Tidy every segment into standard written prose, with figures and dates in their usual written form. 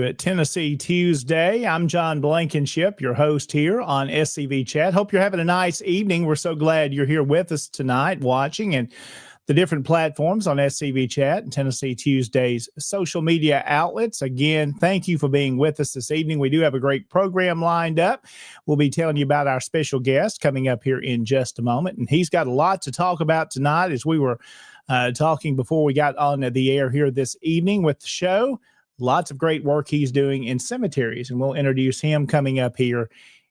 To Tennessee Tuesday. I'm John Blankenship, your host here on SCV Chat. Hope you're having a nice evening. We're so glad you're here with us tonight watching and the different platforms on SCV Chat and Tennessee Tuesday's social media outlets. Again, thank you for being with us this evening. We do have a great program lined up. We'll be telling you about our special guest coming up here in just a moment. And he's got a lot to talk about tonight, as we were talking before we got on the air here this evening with the show. Lots of great work he's doing in cemeteries, and we'll introduce him coming up here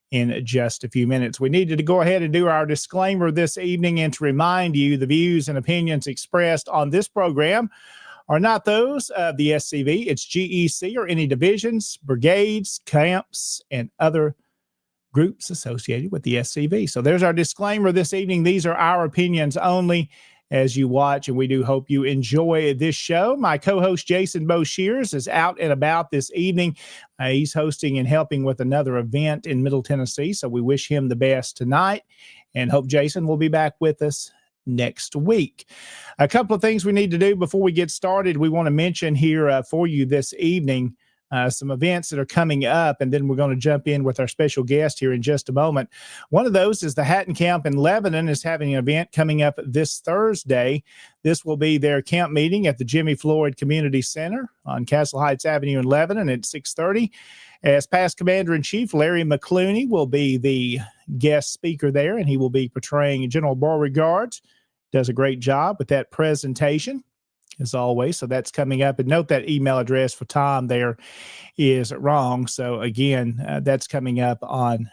in just a few minutes. We needed to go ahead and do our disclaimer this evening and to remind you the views and opinions expressed on this program are not those of the SCV, its GEC, or any divisions, brigades, camps, and other groups associated with the SCV. So there's our disclaimer this evening. These are our opinions only as you watch, and we do hope you enjoy this show. My co-host Jason Boshears is out and about this evening. He's hosting and helping with another event in Middle Tennessee, so we wish him the best tonight and hope Jason will be back with us next week. A couple of things we need to do before we get started. We want to mention here for you this evening some events that are coming up, and then we're going to jump in with our special guest here in just a moment. One of those is the Hatton Camp in Lebanon is having an event coming up this Thursday. This will be their camp meeting at the Jimmy Floyd Community Center on Castle Heights Avenue in Lebanon at 6:30. As past Commander-in-Chief, Larry McClooney will be the guest speaker there, and he will be portraying General Beauregard. Does a great job with that presentation, as always. So that's coming up. And note that email address for Tom there is wrong. So again, that's coming up on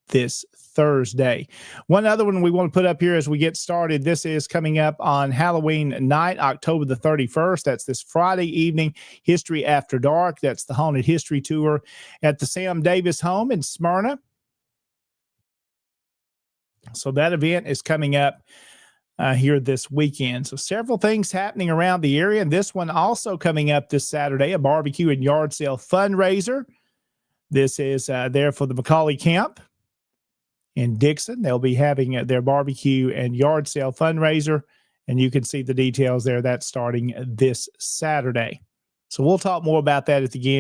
this Thursday. One other one we want to put up here as we get started. This is coming up on Halloween night, October the 31st. That's this Friday evening, History After Dark. That's the Haunted History Tour at the Sam Davis Home in Smyrna. So that event is coming up here this weekend. So several things happening around the area. And this one also coming up this Saturday, a barbecue and yard sale fundraiser. This is there for the McCauley Camp in Dixon. They'll be having their barbecue and yard sale fundraiser, and you can see the details there. That's starting this Saturday. So we'll talk more about that at the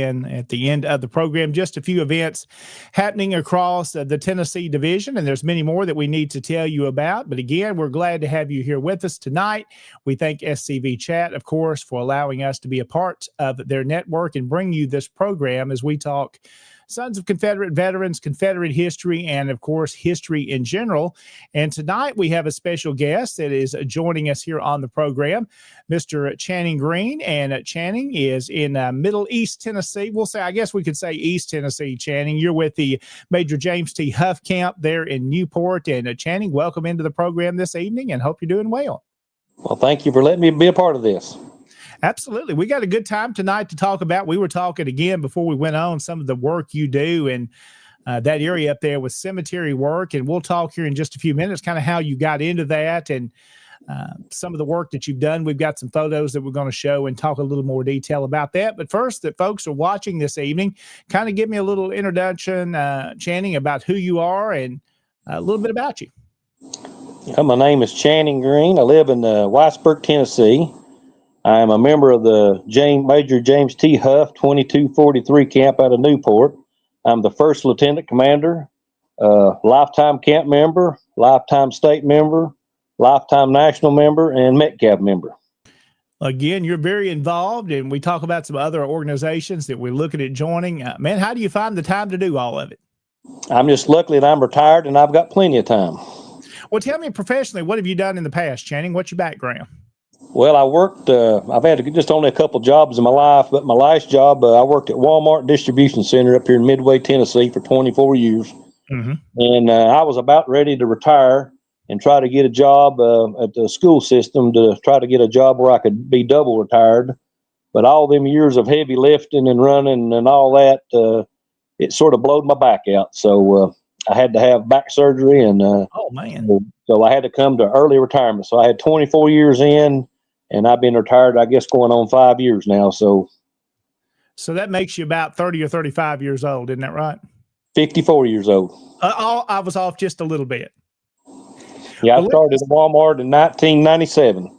end of the program. Just a few events happening across the Tennessee division, and there's many more that we need to tell you about. But again, we're glad to have you here with us tonight. We thank SCV Chat, of course, for allowing us to be a part of their network and bring you this program as we talk Sons of Confederate Veterans, Confederate history, and of course, history in general. And tonight we have a special guest that is joining us here on the program, Mr. Channing Greene. And Channing is in Middle East Tennessee. We'll say, I guess we could say East Tennessee, Channing. You're with the Major James T. Huff camp there in Newport. And Channing, welcome into the program this evening and hope you're doing well. Well, thank you for letting me be a part of this. Absolutely. We got a good time tonight to talk about. We were talking again before we went on some of the work you do in that area up there with cemetery work. And we'll talk here in just a few minutes, kind of how you got into that and some of the work that you've done. We've got some photos that we're going to show and talk a little more detail about that. But first, that folks are watching this evening, kind of give me a little introduction, Channing, about who you are and a little bit about you. My name is Channing Greene. I live in Whitesburg, Tennessee. I am a member of the Major James T. Huff 2243 camp out of Newport. I'm the first lieutenant commander, lifetime camp member, lifetime state member, lifetime national member, and Metcalf member. Again, you're very involved, and we talk about some other organizations that we're looking at joining. Man, how do you find the time to do all of it? I'm just lucky that I'm retired and I've got plenty of time. Well, tell me professionally, what have you done in the past, Channing? What's your background? Well, I worked, I've had just only a couple jobs in my life, but my last job, I worked at Walmart Distribution Center up here in Midway, Tennessee for 24 years. Mm-hmm. And I was about ready to retire and try to get a job at the school system to try to get a job where I could be double retired. But all them years of heavy lifting and running and all that, it sort of blowed my back out. So I had to have back surgery, and oh man! So I had to come to early retirement. So I had 24 years in, and I've been retired, I guess, going on 5 years now. So that makes you about 30 or 35 years old, isn't that right? 54 years old. I was off just a little bit. Yeah, I started at Walmart in 1997.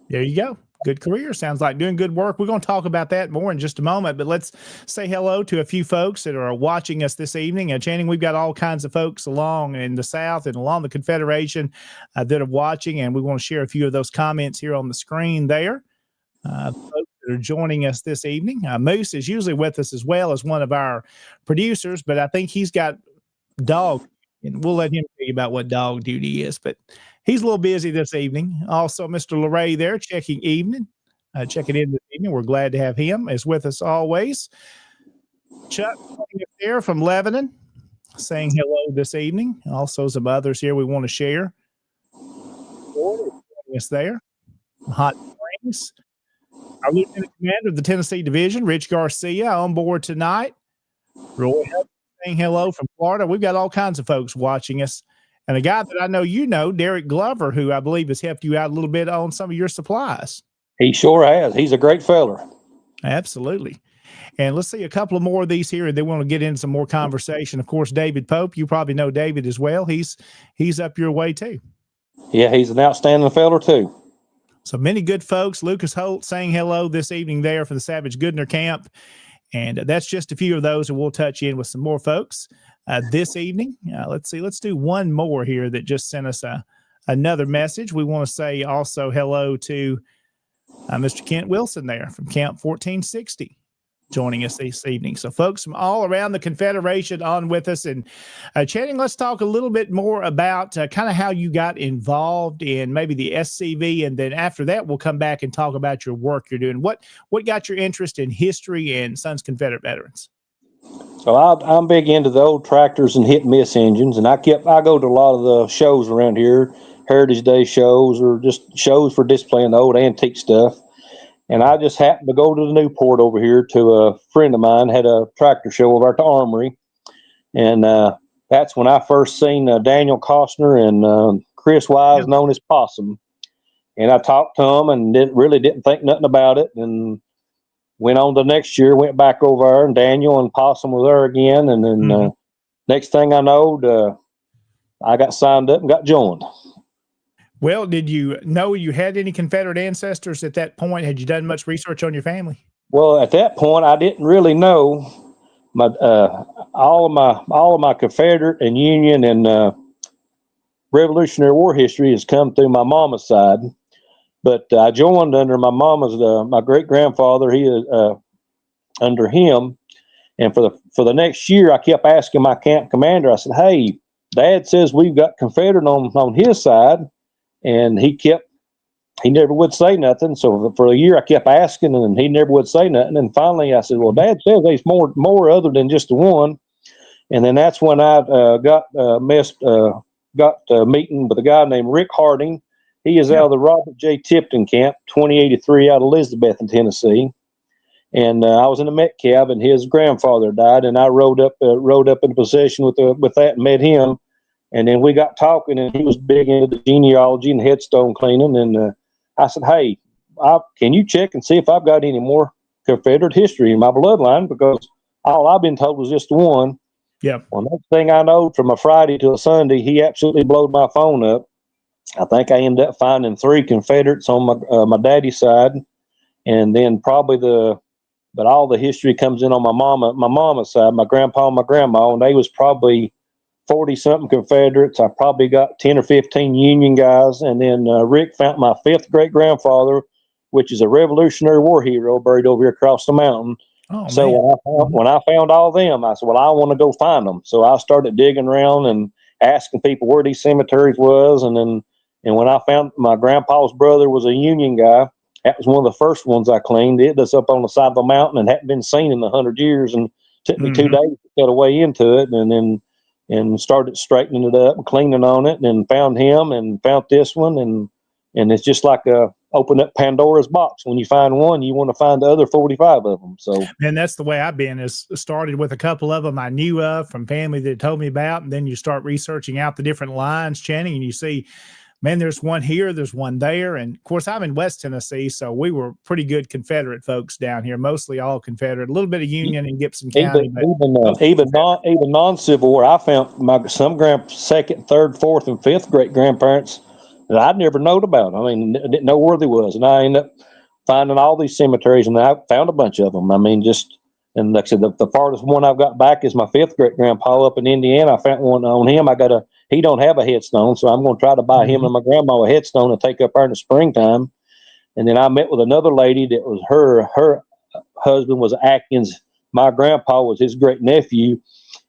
There you go. Good career. Sounds like doing good work. We're going to talk about that more in just a moment, but let's say hello to a few folks that are watching us this evening. Channing, we've got all kinds of folks along in the South and along the Confederation that are watching, and we want to share a few of those comments here on the screen there. Folks that are joining us this evening. Moose is usually with us as well as one of our producers, but I think he's got dog, and we'll let him tell you about what dog duty is, but he's a little busy this evening. Also, Mr. LeRae there checking in this evening. We're glad to have him as with us always. Chuck there from Lebanon saying hello this evening. Also, some others here we want to share. Us there. Hot Springs. Our Lieutenant Commander of the Tennessee Division, Rich Garcia, on board tonight. Roy saying hello from Florida. We've got all kinds of folks watching us. And a guy that I know you know, Derek Glover, who I believe has helped you out a little bit on some of your supplies. He sure has. He's a great feller. Absolutely. And let's see a couple of more of these here, and then we'll get into some more conversation. Of course, David Pope, you probably know David as well. He's up your way too. Yeah, he's an outstanding feller too. So many good folks. Lucas Holt saying hello this evening there for the Savage Goodner camp. And that's just a few of those, and we'll touch in with some more folks this evening. Let's see. Let's do one more here that just sent us another message. We want to say also hello to Mr. Kent Wilson there from Camp 1460 joining us this evening. So folks from all around the Confederation on with us. And Channing, let's talk a little bit more about kind of how you got involved in maybe the SCV. And then after that, we'll come back and talk about your work you're doing. What got your interest in history and Sons Confederate Veterans? So I'm big into the old tractors and hit and miss engines. And I go to a lot of the shows around here, Heritage Day shows or just shows for displaying the old antique stuff. And I just happened to go to the Newport over here to a friend of mine, had a tractor show over at the Armory. And that's when I first seen Daniel Costner and Chris Wise, known as Possum. And I talked to them and didn't think nothing about it. And went on the next year, went back over there, and Daniel and Possum were there again. And then next thing I know, I got signed up and got joined. Well, did you know you had any Confederate ancestors at that point? Had you done much research on your family? Well, at that point, I didn't really know. All of my Confederate and Union and Revolutionary War history has come through my mama's side, but I joined under my mama's my great grandfather. He under him, and for the for the next year, I kept asking my camp commander, I said, hey, Dad says we've got Confederate on his side. And he never would say nothing. So for a year, I kept asking, and he never would say nothing. And finally, I said, well, Dad says there's more other than just the one. And then that's when I got meeting with a guy named Rick Harding. He is out of the Robert J. Tipton camp, 2083, out of Elizabeth in Tennessee. And I was in a Met cab, and his grandfather died, and I rode up into possession with that and met him. And then we got talking, and he was big into the genealogy and headstone cleaning. And I said, hey, can you check and see if I've got any more Confederate history in my bloodline? Because all I've been told was just the one. Yeah. Well, next thing I know, from a Friday to a Sunday, he absolutely blowed my phone up. I think I ended up finding 3 Confederates on my daddy's side, and then but all the history comes in on my mama's side, my grandpa and my grandma, and they was probably 40-something Confederates. I probably got 10 or 15 Union guys, and then Rick found my 5th great grandfather, which is a Revolutionary War hero buried over here across the mountain. Oh, so man. when I found all them, I said, well, I want to go find them. So I started digging around and asking people where these cemeteries was. And when I found my grandpa's brother was a Union guy, that was one of the first ones I cleaned. It was up on the side of a mountain and hadn't been seen in 100 years. And took me 2 days to get away into it. And started straightening it up and cleaning on it, and found him and found this one. And it's just like open up Pandora's box. When you find one, you want to find the other 45 of them. So, and that's the way I've been, is started with a couple of them I knew of from family that told me about. And then you start researching out the different lines, Channing, and you see, man, there's one here, there's one there. And of course, I'm in West Tennessee, so we were pretty good Confederate folks down here, mostly all Confederate, a little bit of Union in Gibson County. Even non-Civil War, I found some second, third, fourth, and fifth great grandparents that I'd never known about. I mean, didn't know where they was, and I ended up finding all these cemeteries, and I found a bunch of them. I mean, and like I said, the farthest one I've got back is my 5th great grandpa up in Indiana. I found one on him. He don't have a headstone, so I'm going to try to buy him and my grandma a headstone and take up there in the springtime. And then I met with another lady that was her husband was Atkins. My grandpa was his great nephew,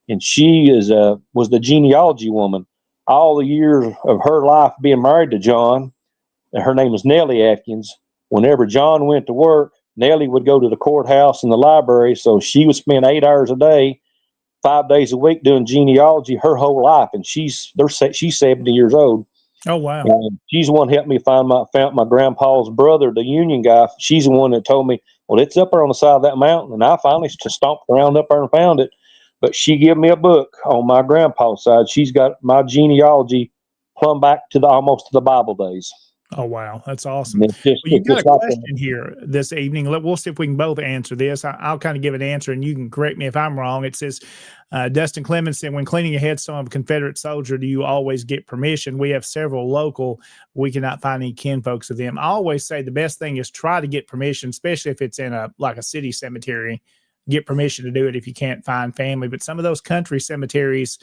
and she was the genealogy woman. All the years of her life being married to John, and her name is Nellie Atkins. Whenever John went to work, Nellie would go to the courthouse and the library, so she would spend 8 hours a day, 5 days a week doing genealogy her whole life, and she's 70 years old. Oh, wow. And she's the one that helped me found my grandpa's brother, the Union guy. She's the one that told me, well, it's up there on the side of that mountain. And I finally just stomped around up there and found it. But she gave me a book on my grandpa's side. She's got my genealogy plumb back to almost to the Bible days. Oh, wow. That's awesome. Well, you got a question here this evening. We'll see if we can both answer this. I'll kind of give an answer, and you can correct me if I'm wrong. It says, Dustin Clemens said, when cleaning a headstone of a Confederate soldier, do you always get permission? We have several local. We cannot find any kinfolks of them. I always say the best thing is try to get permission, especially if it's in a city cemetery. Get permission to do it if you can't find family. But some of those country cemeteries,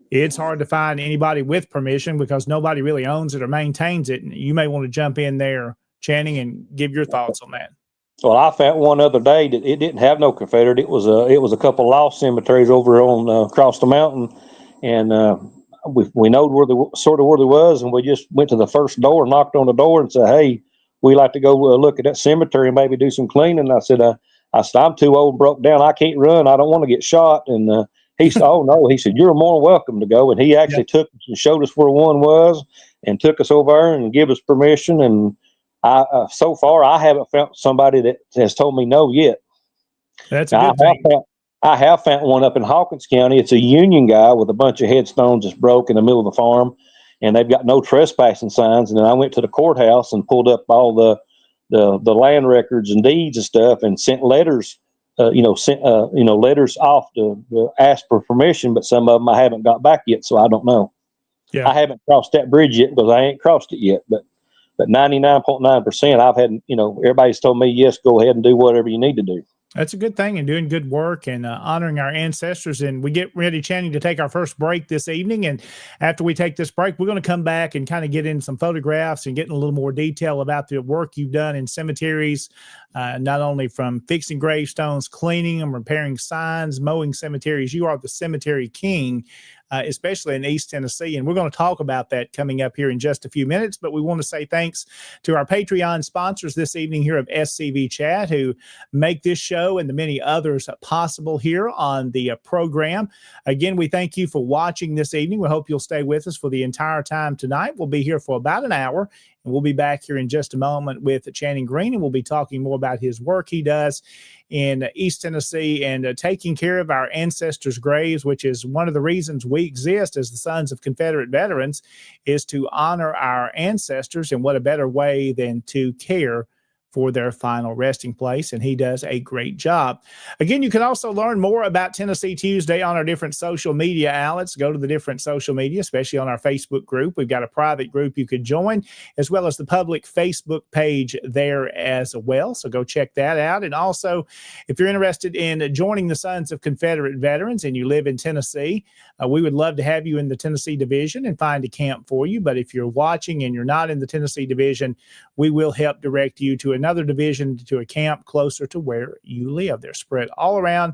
it's hard to find anybody with permission because nobody really owns it or maintains it. And you may want to jump in there, Channing, and give your thoughts on that. Well, I found one other day that it didn't have no Confederate. It was a couple of lost cemeteries over on across the mountain, and we know where they was, and we just went to the first door, knocked on the door, and said, "Hey, we like to go look at that cemetery and maybe do some cleaning." I said, "I'm too old, broke down. I can't run. I don't want to get shot." And he said, "Oh no," he said, "You're more welcome to go." And he actually took us and showed us where one was, and took us over there and give us permission. And so far, I haven't found somebody that has told me no yet. That's a good thing. I have found one up in Hawkins County. It's a Union guy with a bunch of headstones just broke in the middle of the farm, and they've got no trespassing signs. And then I went to the courthouse and pulled up all the land records and deeds and stuff, and sent letters. Letters off to ask for permission, but some of them I haven't got back yet, so I don't know. Yeah. I haven't crossed that bridge yet because I ain't crossed it yet, but 99.9% I've had, everybody's told me, yes, go ahead and do whatever you need to do. That's a good thing and doing good work and honoring our ancestors. And we get ready, Channing, to take our first break this evening. And after we take this break, we're going to come back and kind of get in some photographs and get in a little more detail about the work you've done in cemeteries, not only from fixing gravestones, cleaning them, repairing signs, mowing cemeteries. You are the cemetery king. Especially in East Tennessee. And we're going to talk about that coming up here in just a few minutes. But we want to say thanks to our Patreon sponsors this evening here of SCV Chat, who make this show and the many others possible here on the program. Again, we thank you for watching this evening. We hope you'll stay with us for the entire time tonight. We'll be here for about an hour. And we'll be back here in just a moment with Channing Greene, and we'll be talking more about his work he does in East Tennessee and taking care of our ancestors' graves, which is one of the reasons we exist as the Sons of Confederate Veterans, is to honor our ancestors. And what a better way than to care for their final resting place, and he does a great job. Again, you can also learn more about Tennessee Tuesday on our different social media outlets. Go to the different social media, especially on our Facebook group. We've got a private group you could join, as well as the public Facebook page there as well. So go check that out. And also, if you're interested in joining the Sons of Confederate Veterans and you live in Tennessee, we would love to have you in the Tennessee division and find a camp for you. But if you're watching and you're not in the Tennessee division, we will help direct you to another division, to a camp closer to where you live. They're spread all around,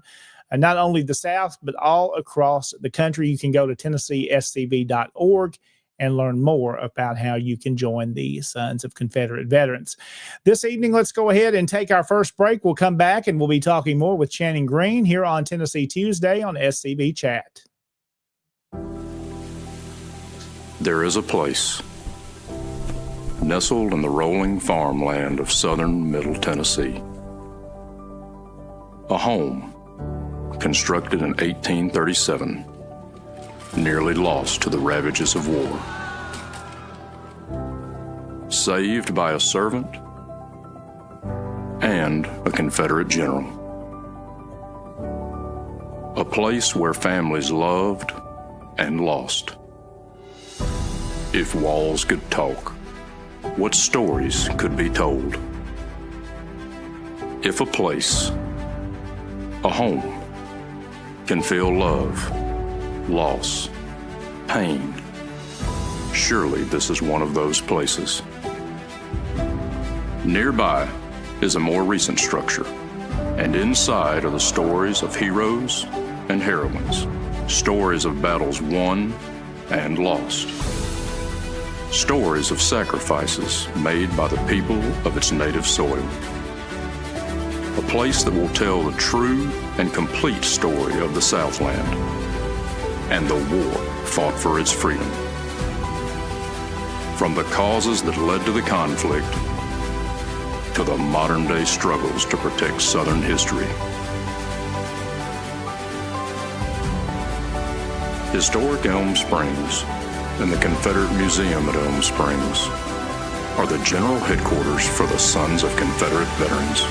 and not only the South, but all across the country. You can go to TennesseeSCV.org and learn more about how you can join the Sons of Confederate Veterans. This evening, let's go ahead and take our first break. We'll come back and we'll be talking more with Channing Greene here on Tennessee Tuesday on SCV Chat. There is a place nestled in the rolling farmland of southern Middle Tennessee. A home constructed in 1837, nearly lost to the ravages of war. Saved by a servant and a Confederate general. A place where families loved and lost. If walls could talk, what stories could be told? If a place, a home, can feel love, loss, pain, surely this is one of those places. Nearby is a more recent structure, and inside are the stories of heroes and heroines, stories of battles won and lost. Stories of sacrifices made by the people of its native soil. A place that will tell the true and complete story of the Southland and the war fought for its freedom. From the causes that led to the conflict to the modern-day struggles to protect Southern history. Historic Elm Springs and the Confederate Museum at Elm Springs are the general headquarters for the Sons of Confederate Veterans.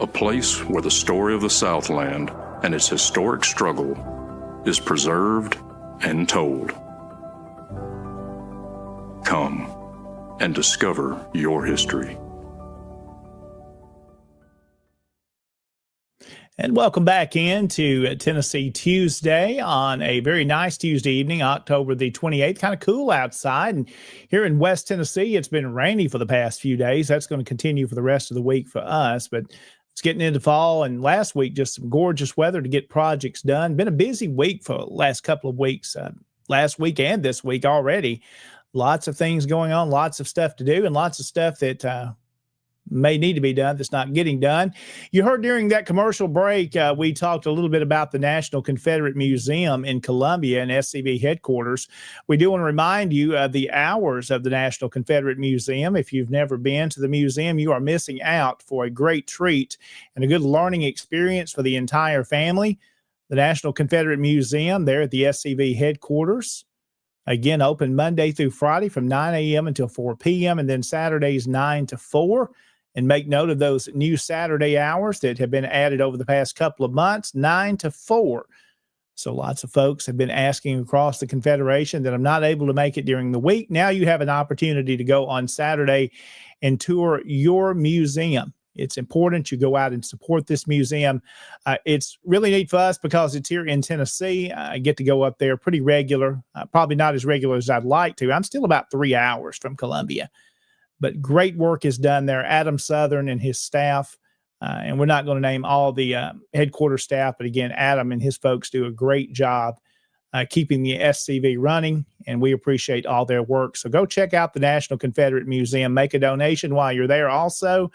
A place where the story of the Southland and its historic struggle is preserved and told. Come and discover your history. And welcome back into Tennessee Tuesday on a very nice Tuesday evening, October the 28th. Kind of cool outside. And here in West Tennessee, it's been rainy for the past few days. That's going to continue for the rest of the week for us. But it's getting into fall. And last week, just some gorgeous weather to get projects done. Been a busy week for the last couple of weeks, last week and this week already. Lots of things going on, lots of stuff to do, and lots of stuff that may need to be done that's not getting done. You heard during that commercial break, we talked a little bit about the National Confederate Museum in Columbia and SCV headquarters. We do want to remind you of the hours of the National Confederate Museum. If you've never been to the museum, you are missing out for a great treat and a good learning experience for the entire family. The National Confederate Museum there at the SCV headquarters. Again, open Monday through Friday from 9 a.m. until 4 p.m. and then Saturdays 9 to 4. And make note of those new Saturday hours that have been added over the past couple of months, 9 to 4. So lots of folks have been asking across the Confederation that I'm not able to make it during the week. Now you have an opportunity to go on Saturday and tour your museum. It's important you go out and support this museum. It's really neat for us because it's here in Tennessee. I get to go up there pretty regular, probably not as regular as I'd like to. I'm still about 3 hours from Columbia, but great work is done there. Adam Southern and his staff, and we're not going to name all the headquarters staff, but again, Adam and his folks do a great job keeping the SCV running, and we appreciate all their work. So go check out the National Confederate Museum. Make a donation while you're there. Also,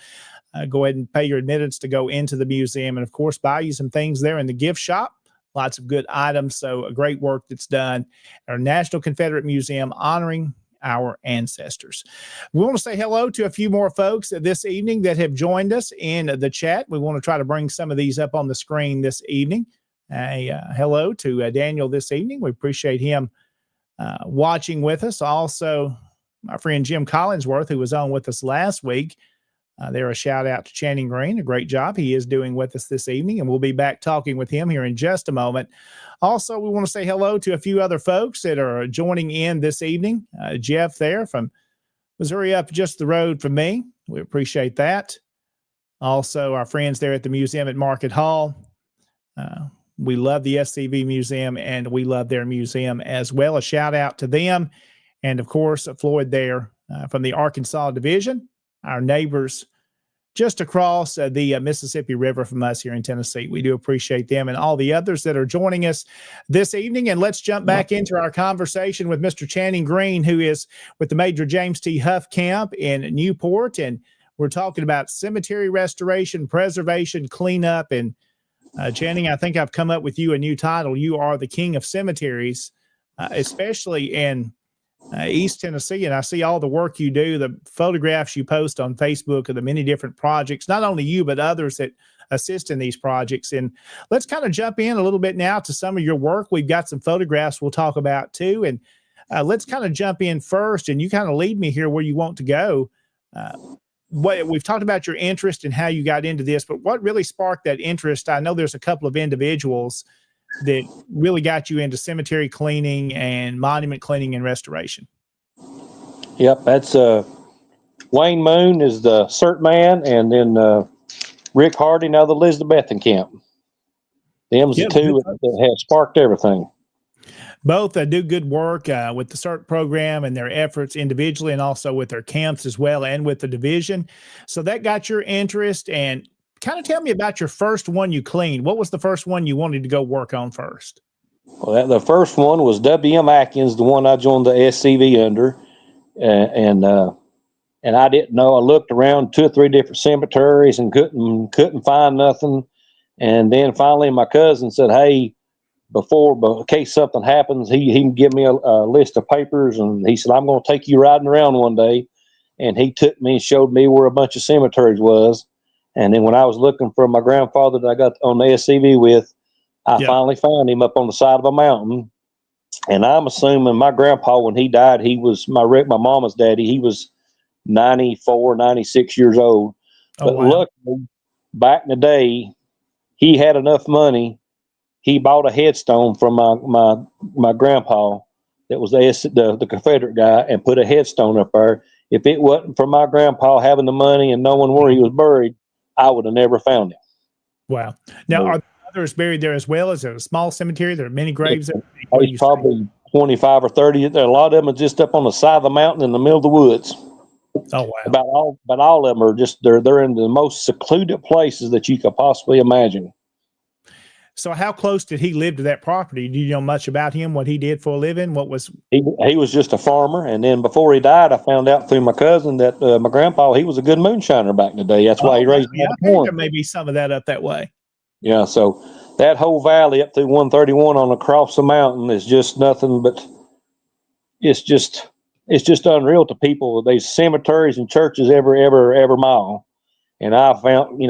go ahead and pay your admittance to go into the museum, and of course, buy you some things there in the gift shop. Lots of good items. So a great work that's done. Our National Confederate Museum honoring our ancestors. We want to say hello to a few more folks this evening that have joined us in the chat. We want to try to bring some of these up on the screen this evening. Hello to Daniel this evening. We appreciate him watching with us. Also, my friend Jim Collinsworth, who was on with us last week. There, a shout out to Channing Greene, a great job he is doing with us this evening, and we'll be back talking with him here in just a moment. Also, we want to say hello to a few other folks that are joining in this evening. Jeff there from Missouri, up just the road from me. We appreciate that. Also, our friends there at the museum at Market Hall. We love the SCV Museum, and we love their museum as well. A shout out to them. And of course, Floyd there from the Arkansas Division, our neighbors just across the Mississippi River from us here in Tennessee. We do appreciate them and all the others that are joining us this evening. And let's jump back into our conversation with Mr. Channing Greene, who is with the Major James T. Huff Camp in Newport. And we're talking about cemetery restoration, preservation, cleanup, and Channing, I think I've come up with you a new title. You are the king of cemeteries, especially in East Tennessee. And I see all the work you do, the photographs you post on Facebook of the many different projects, not only you, but others that assist in these projects. And let's kind of jump in a little bit now to some of your work. We've got some photographs we'll talk about too. And let's kind of jump in first, and you kind of lead me here where you want to go. What we've talked about your interest and how you got into this, but what really sparked that interest? I know there's a couple of individuals that really got you into cemetery cleaning and monument cleaning and restoration. Yep, that's Wayne Moon is the cert man, and then Rick Hardy, now the Elizabethan camp. Them's the two that have sparked everything. Both do good work with the CERT program and their efforts individually, and also with their camps as well, and with the division. So that got your interest. And kind of tell me about your first one you cleaned. What was the first one you wanted to go work on first? Well, the first one was W.M. Atkins, the one I joined the SCV under, and I didn't know. I looked around 2 or 3 different cemeteries and couldn't find nothing. And then finally, my cousin said, "Hey, but in case something happens, he can give me a list of papers." And he said, "I'm going to take you riding around one day." And he took me and showed me where a bunch of cemeteries was. And then when I was looking for my grandfather that I got on the SCV with, I finally found him up on the side of a mountain. And I'm assuming my grandpa, when he died, he was my mama's daddy. He was 94, 96 years old. But luckily, back in the day, he had enough money. He bought a headstone from my grandpa that was the Confederate guy, and put a headstone up there. If it wasn't for my grandpa having the money and knowing where he was buried, I would have never found him. Wow. Now, are others buried there as well? Is it a small cemetery? There are many graves there? There's probably 25 or 30. A lot of them are just up on the side of the mountain in the middle of the woods. Oh, wow. About all of them are just, they're in the most secluded places that you could possibly imagine. So how close did he live to that property? Do you know much about him, what he did for a living? He was just a farmer. And then before he died, I found out through my cousin that my grandpa, he was a good moonshiner back in the day. That's why he raised corn. There may be some of that up that way. Yeah, so that whole valley up through 131 on across the mountain is just nothing but, it's just unreal to people. There's cemeteries and churches every mile. And I found,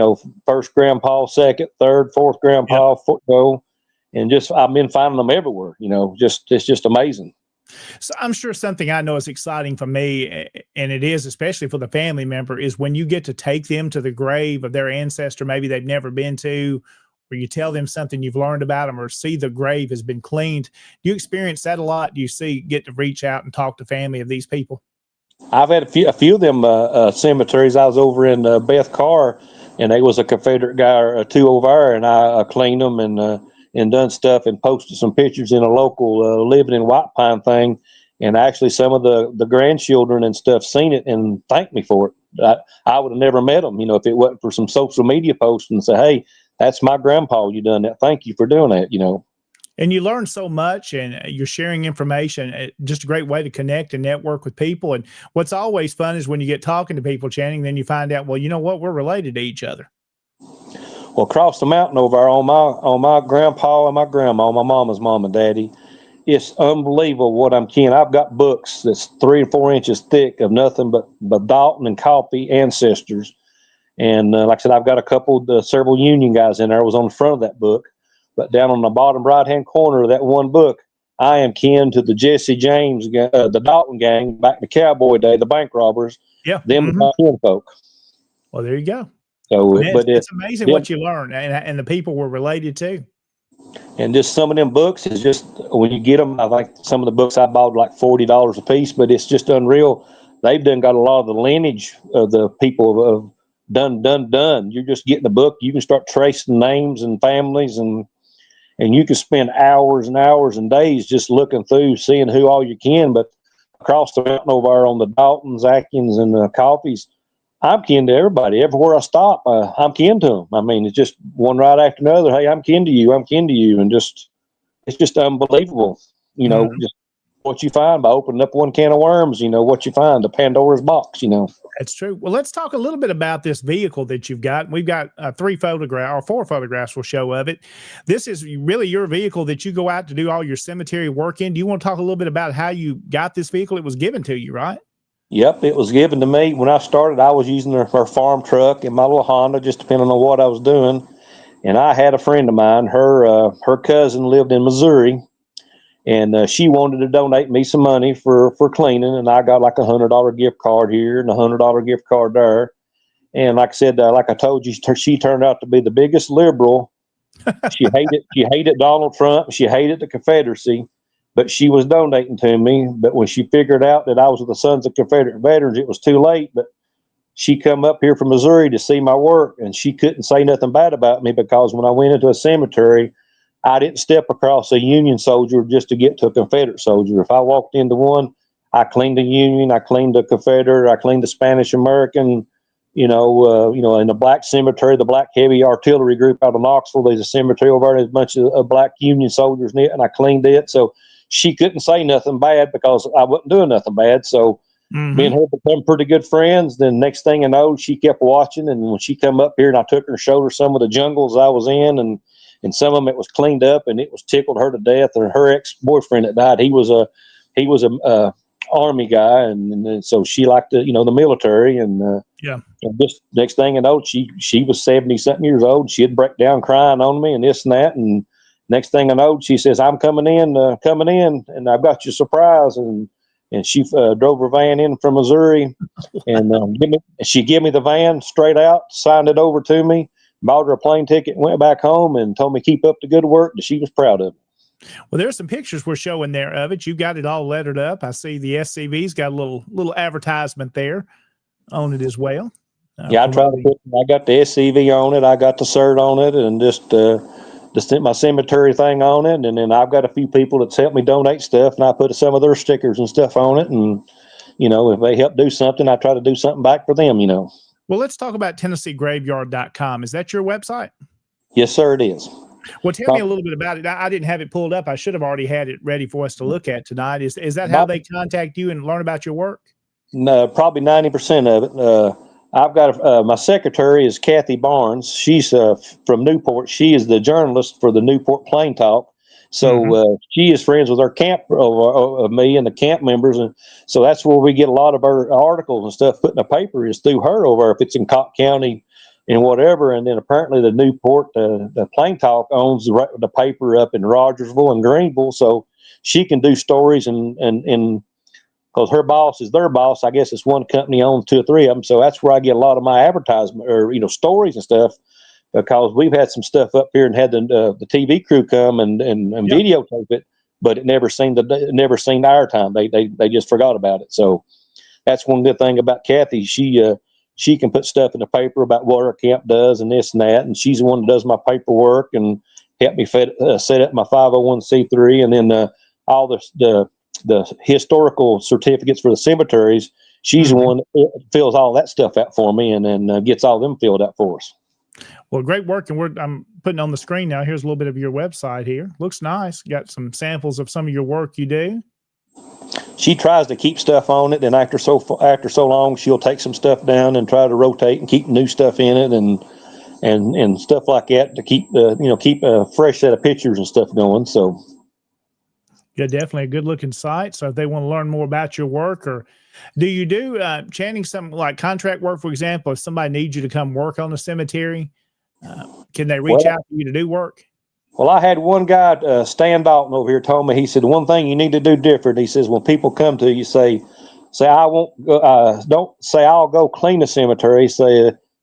first grandpa, second, third, fourth grandpa, and I've been finding them everywhere. It's just amazing. So I'm sure something I know is exciting for me, and it is especially for the family member, is when you get to take them to the grave of their ancestor, maybe they've never been to, or you tell them something you've learned about them, or see the grave has been cleaned. Do you experience that a lot? Do you get to reach out and talk to family of these people? I've had a few of them cemeteries. I was over in Beth Carr and there was a Confederate guy or two over there, and I cleaned them and done stuff and posted some pictures in a local living in White Pine thing. And actually, some of the grandchildren and stuff seen it and thanked me for it. I would have never met them, if it wasn't for some social media posts and say, "Hey, that's my grandpa. You done that. Thank you for doing that." And you learn so much, and you're sharing information. Just a great way to connect and network with people. And what's always fun is when you get talking to people, Channing, then you find out, well, you know what, we're related to each other. Well, across the mountain over there on my grandpa and my grandma, my mama's mom and daddy, it's unbelievable what I'm kin. I've got books that's 3 or 4 inches thick of nothing but Dalton and Coffee ancestors. And like I said, I've got a couple, several Union guys in there. I was on the front of that book. But down on the bottom right-hand corner of that one book, I am kin to the Jesse James, the Dalton gang, back in the cowboy day, the bank robbers. Yeah. Them my kinfolk. Well, there you go. So, it's amazing what you learn, and the people we're related to. And just some of them books is just, when you get them, I think some of the books I bought like $40 a piece, but it's just unreal. They've done got a lot of the lineage of the people of done. You're just getting the book. You can start tracing names and families, and you can spend hours and hours and days just looking through, seeing who all you can. But across the mountain over there on the Daltons, Atkins, and the Coffees, I'm kin to everybody. Everywhere I stop, I'm kin to them. I mean, it's just one right after another. Hey, I'm kin to you. I'm kin to you. And it's just unbelievable, just what you find by opening up one can of worms, what you find, the Pandora's box, That's true. Well, let's talk a little bit about this vehicle that you've got. We've got 4 photographs will show of it. This is really your vehicle that you go out to do all your cemetery work in. Do you want to talk a little bit about how you got this vehicle? It was given to you, right? Yep, it was given to me. When I started, I was using her farm truck and my little Honda, just depending on what I was doing. And I had a friend of mine, her cousin lived in Missouri, and she wanted to donate me some money for cleaning. And I got like $100 gift card here and $100 gift card there. And like I said, like I told you, she turned out to be the biggest liberal. She hated Donald Trump. She hated the Confederacy. But she was donating to me. But when she figured out that I was with the Sons of Confederate Veterans, it was too late. But she come up here from Missouri to see my work, and she couldn't say nothing bad about me, because when I went into a cemetery, I didn't step across a Union soldier just to get to a Confederate soldier. If I walked into one, I cleaned the Union, I cleaned the Confederate, I cleaned the Spanish American. In the black cemetery, the Black Heavy Artillery Group out of Knoxville, there's a cemetery over there. There's a bunch of black Union soldiers in it, and I cleaned it. So she couldn't say nothing bad because I wasn't doing nothing bad. So me and her become pretty good friends. Then next thing I know, she kept watching. And when she come up here and I took her and showed her some of the jungles I was in, and some of them it was cleaned up and it was tickled her to death. And her ex-boyfriend that died, he was a Army guy. And so she liked the military. And just next thing I know, she was 70 something years old. She'd break down crying on me and this and that. And next thing I know, she says, "I'm coming in, and I've got you a surprise." And she drove her van in from Missouri, and she gave me the van straight out, signed it over to me, bought her a plane ticket, went back home, and told me keep up the good work. And she was proud of it. Well, there's some pictures we're showing there of it. You've got it all lettered up. I see the SCV's got a little advertisement there on it as well. I got the SCV on it. I got the cert on it, and just my cemetery thing on it. And then I've got a few people that's helped me donate stuff, and I put some of their stickers and stuff on it. And, if they help do something, I try to do something back for them, Well, let's talk about TennesseeGraveyard.com. Is that your website? Yes, sir, it is. Well, tell me a little bit about it. I didn't have it pulled up. I should have already had it ready for us to look at tonight. Is that how they contact you and learn about your work? No, probably 90% of it. I've got my secretary is Kathy Barnes. She's from Newport. She is the journalist for the Newport Plain Talk. So she is friends with our camp of me and the camp members, and so that's where we get a lot of our articles and stuff put in the paper is through her over if it's in Cott County and whatever. And then apparently the Newport the Plain Talk owns the paper up in Rogersville and Greenville, so she can do stories and because her boss is their boss. I guess it's one company owns 2 or 3 of them. So that's where I get a lot of my advertisement or, stories and stuff, because we've had some stuff up here and had the TV crew come and videotape it, but it never seen our time. They just forgot about it. So that's one good thing about Kathy. She she can put stuff in the paper about what our camp does and this and that. And she's the one that does my paperwork and help me set up my 501c3, and then all the historical certificates for the cemeteries. She's the one that fills all that stuff out for me, and then gets all them filled out for us. Well, great work. And I'm putting on the screen now. Here's a little bit of your website here. Looks nice. Got some samples of some of your work you do. She tries to keep stuff on it, and after so long, she'll take some stuff down and try to rotate and keep new stuff in it, and stuff like that to keep a fresh set of pictures and stuff going. So. Yeah, definitely a good looking site. So if they want to learn more about your work, or do you do, Channing, something like contract work, for example, if somebody needs you to come work on a cemetery, can they reach out to you to do work? Well, I had one guy, Stan Dalton over here, told me, he said, one thing you need to do different. He says, when people come to you, say, I won't go, don't say I'll go clean the cemetery.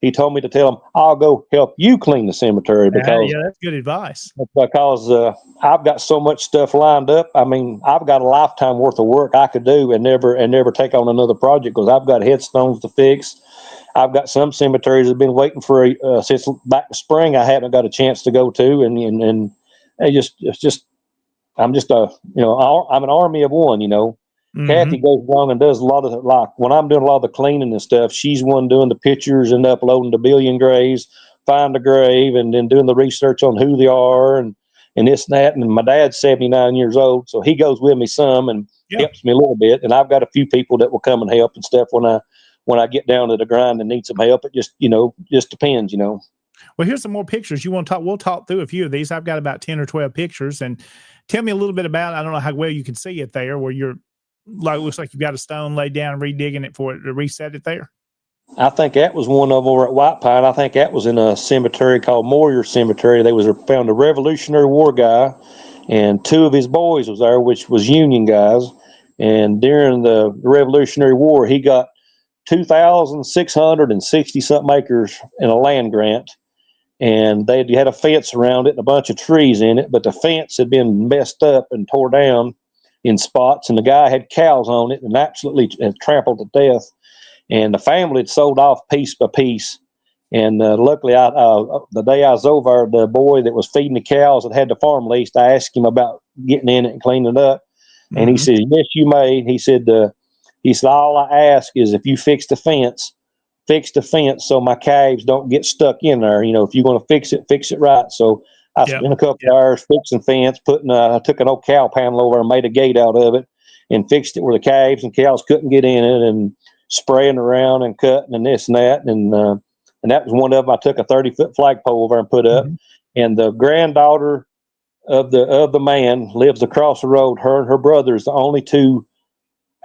He told me to tell him, I'll go help you clean the cemetery, because yeah, that's good advice. Because I've got so much stuff lined up. I mean, I've got a lifetime worth of work I could do and never take on another project, because I've got headstones to fix. I've got some cemeteries that have been waiting for since back to spring. I haven't got a chance to go to, and I'm an army of one, you know. Kathy goes along and does a lot of, like, when I'm doing a lot of the cleaning and stuff, she's one doing the pictures and uploading the billion graves, find a grave, and then doing the research on who they are and this and that. And my dad's 79 years old, so he goes with me some and helps me a little bit. And I've got a few people that will come and help and stuff when I get down to the grind and need some help. It just depends, you know. Well, here's some more pictures. You want to talk? We'll talk through a few of these. I've got about 10 or 12 pictures, and tell me a little bit about, I don't know how well you can see it there, where you're, like, looks like you've got a stone laid down and redigging it for it to reset it there. I think that was one of them over at White Pine. I think that was in a cemetery called Moyer Cemetery. They found a Revolutionary War guy, and two of his boys was there, which was Union guys. And during the Revolutionary War, he got 2,660 something acres in a land grant, and they had a fence around it and a bunch of trees in it, but the fence had been messed up and tore down in spots, and the guy had cows on it and absolutely trampled to death. And the family had sold off piece by piece. And luckily, the day I was over, the boy that was feeding the cows that had the farm leased, I asked him about getting in it and cleaning it up. And he said, yes, you may. He said, all I ask is if you fix the fence so my calves don't get stuck in there. You know, if you're going to fix it right. So I spent a couple of hours fixing fence, I took an old cow panel over and made a gate out of it and fixed it where the calves and cows couldn't get in it, and spraying around and cutting and this and that. And that was one of them. I took a 30-foot flagpole over and put up, and the granddaughter of the man lives across the road. Her and her brother is the only two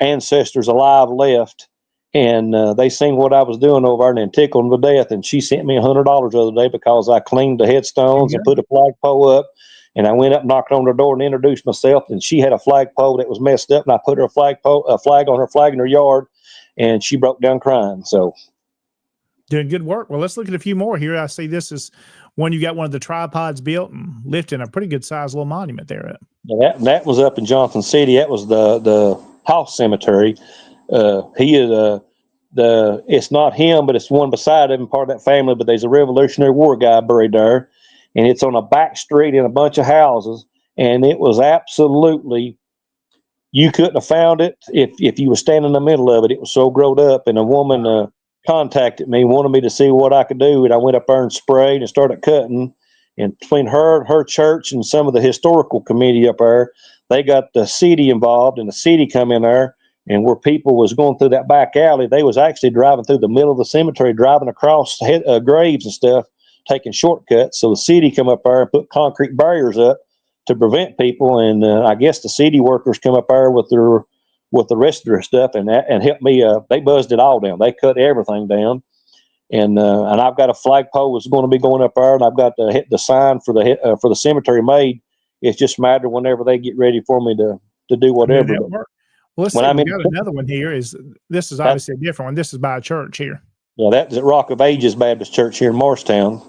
ancestors alive left. And they seen what I was doing over there, and then tickled them to death. And she sent me $100 the other day because I cleaned the headstones and put a flagpole up. And I went up, knocked on her door, and introduced myself. And she had a flagpole that was messed up, and I put her a flag on her flag in her yard, and she broke down crying. So, doing good work. Well, let's look at a few more here. I see this is one, you got one of the tripods built and lifting a pretty good sized little monument there. That was up in Johnson City. That was the House Cemetery. He is it's not him, but it's one beside him, part of that family. But there's a Revolutionary War guy buried there, and it's on a back street in a bunch of houses. And it was absolutely, you couldn't have found it if you were standing in the middle of it. It was so growed up. And a woman contacted me, wanted me to see what I could do, and I went up there and sprayed and started cutting. And between her church and some of the historical committee up there, they got the city involved, and the city come in there. And where people was going through that back alley, they was actually driving through the middle of the cemetery, driving across graves and stuff, taking shortcuts. So the city come up there and put concrete barriers up to prevent people. And I guess the city workers come up there with the rest of their stuff and helped me. They buzzed it all down. They cut everything down. And I've got a flagpole that's going to be going up there, and I've got the sign for the cemetery made. It's just a matter whenever they get ready for me to do whatever. Well, let's see. We got another one here. This is obviously a different one. This is by a church here. Yeah, that's at Rock of Ages Baptist Church here in Morristown.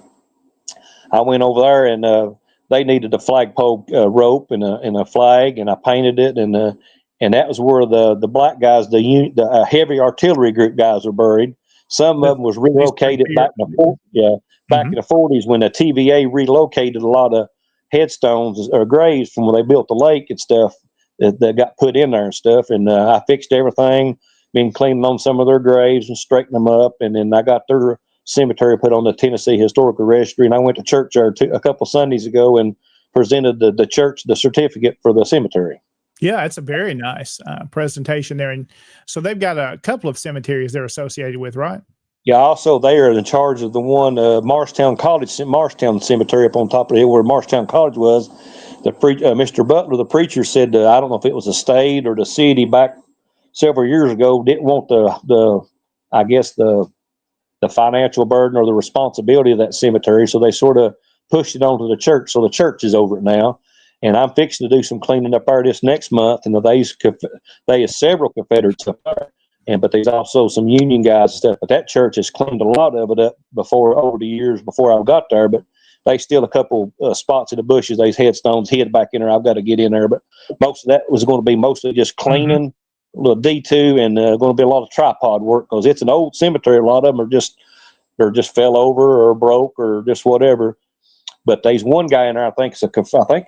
I went over there, and they needed a flagpole rope and a flag, and I painted it, and that was where the black guys, the heavy artillery group guys, are buried. Some of them was relocated back in the 40s when the TVA relocated a lot of headstones or graves from when they built the lake and stuff that got put in there and stuff. And I fixed everything, been cleaning on some of their graves and straightening them up. And then I got their cemetery put on the Tennessee Historical Registry. And I went to church there a couple Sundays ago and presented the church the certificate for the cemetery. Yeah, it's a very nice presentation there. And so they've got a couple of cemeteries they're associated with, right? Yeah, also they are in charge of the one Marshtown Cemetery up on top of the hill where Marshtown College was. Mr. Butler, the preacher, said I don't know if it was the state or the city back several years ago didn't want the financial burden or the responsibility of that cemetery, so they sort of pushed it onto the church. So the church is over it now, and I'm fixing to do some cleaning up there this next month. And there's several Confederates up there. But there's also some Union guys and stuff. But that church has cleaned a lot of it up over the years before I got there. But they still a couple spots in the bushes. These headstones hid back in there. I've got to get in there. But most of that was going to be mostly just cleaning, a little D2, and going to be a lot of tripod work because it's an old cemetery. A lot of them are just fell over or broke or just whatever. But there's one guy in there. I think he's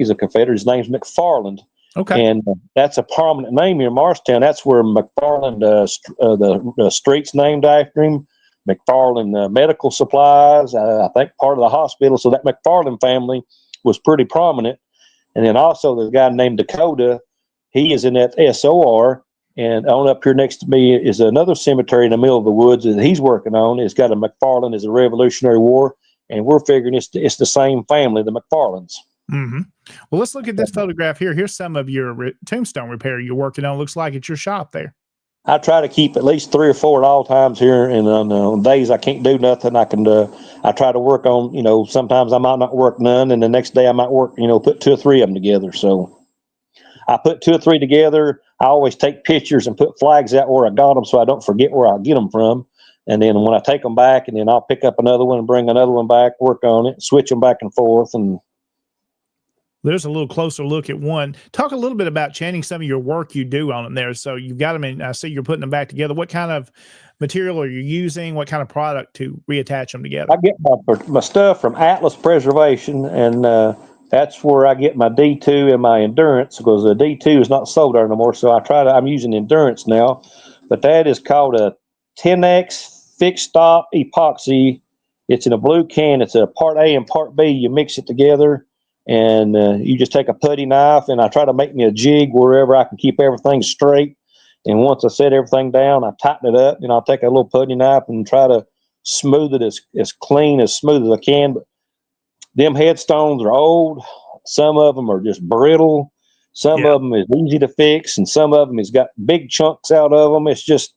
a Confederate. His name's McFarland. Okay. And that's a prominent name here in Marshtown. That's where McFarland, the street's named after him. McFarland Medical Supplies, I think part of the hospital. So that McFarland family was pretty prominent. And then also the guy named Dakota, he is in that SOR. And on up here next to me is another cemetery in the middle of the woods that he's working on. It's got a McFarland as a Revolutionary War. And we're figuring it's the same family, the McFarlands. Mm-hmm. Well, let's look at this photograph here. Here's some of your tombstone repair you're working on. Looks like it's your shop there. I try to keep at least 3 or 4 at all times here, and on days I can't do nothing, I try to work on, sometimes I might not work none, and the next day I might work, put 2 or 3 of them together. So I put 2 or 3 together. I always take pictures and put flags out where I got them so I don't forget where I get them from. And then when I take them back, and then I'll pick up another one and bring another one back, work on it, switch them back and forth. And there's a little closer look at one. Talk a little bit about, Channing, some of your work you do on them there. So you've got them in, I see you're putting them back together. What kind of material are you using? What kind of product to reattach them together? I get my stuff from Atlas Preservation, and that's where I get my D2 and my Endurance, because the D2 is not sold there no more. So I'm using Endurance now, but that is called a 10X fixed stop epoxy. It's in a blue can. It's a part A and part B. You mix it together. And you just take a putty knife, and I try to make me a jig wherever I can keep everything straight. And once I set everything down, I tighten it up, and I'll take a little putty knife and try to smooth it as clean, as smooth as I can. But them headstones are old. Some of them are just brittle. Some of them is easy to fix, and some of them has got big chunks out of them. It's just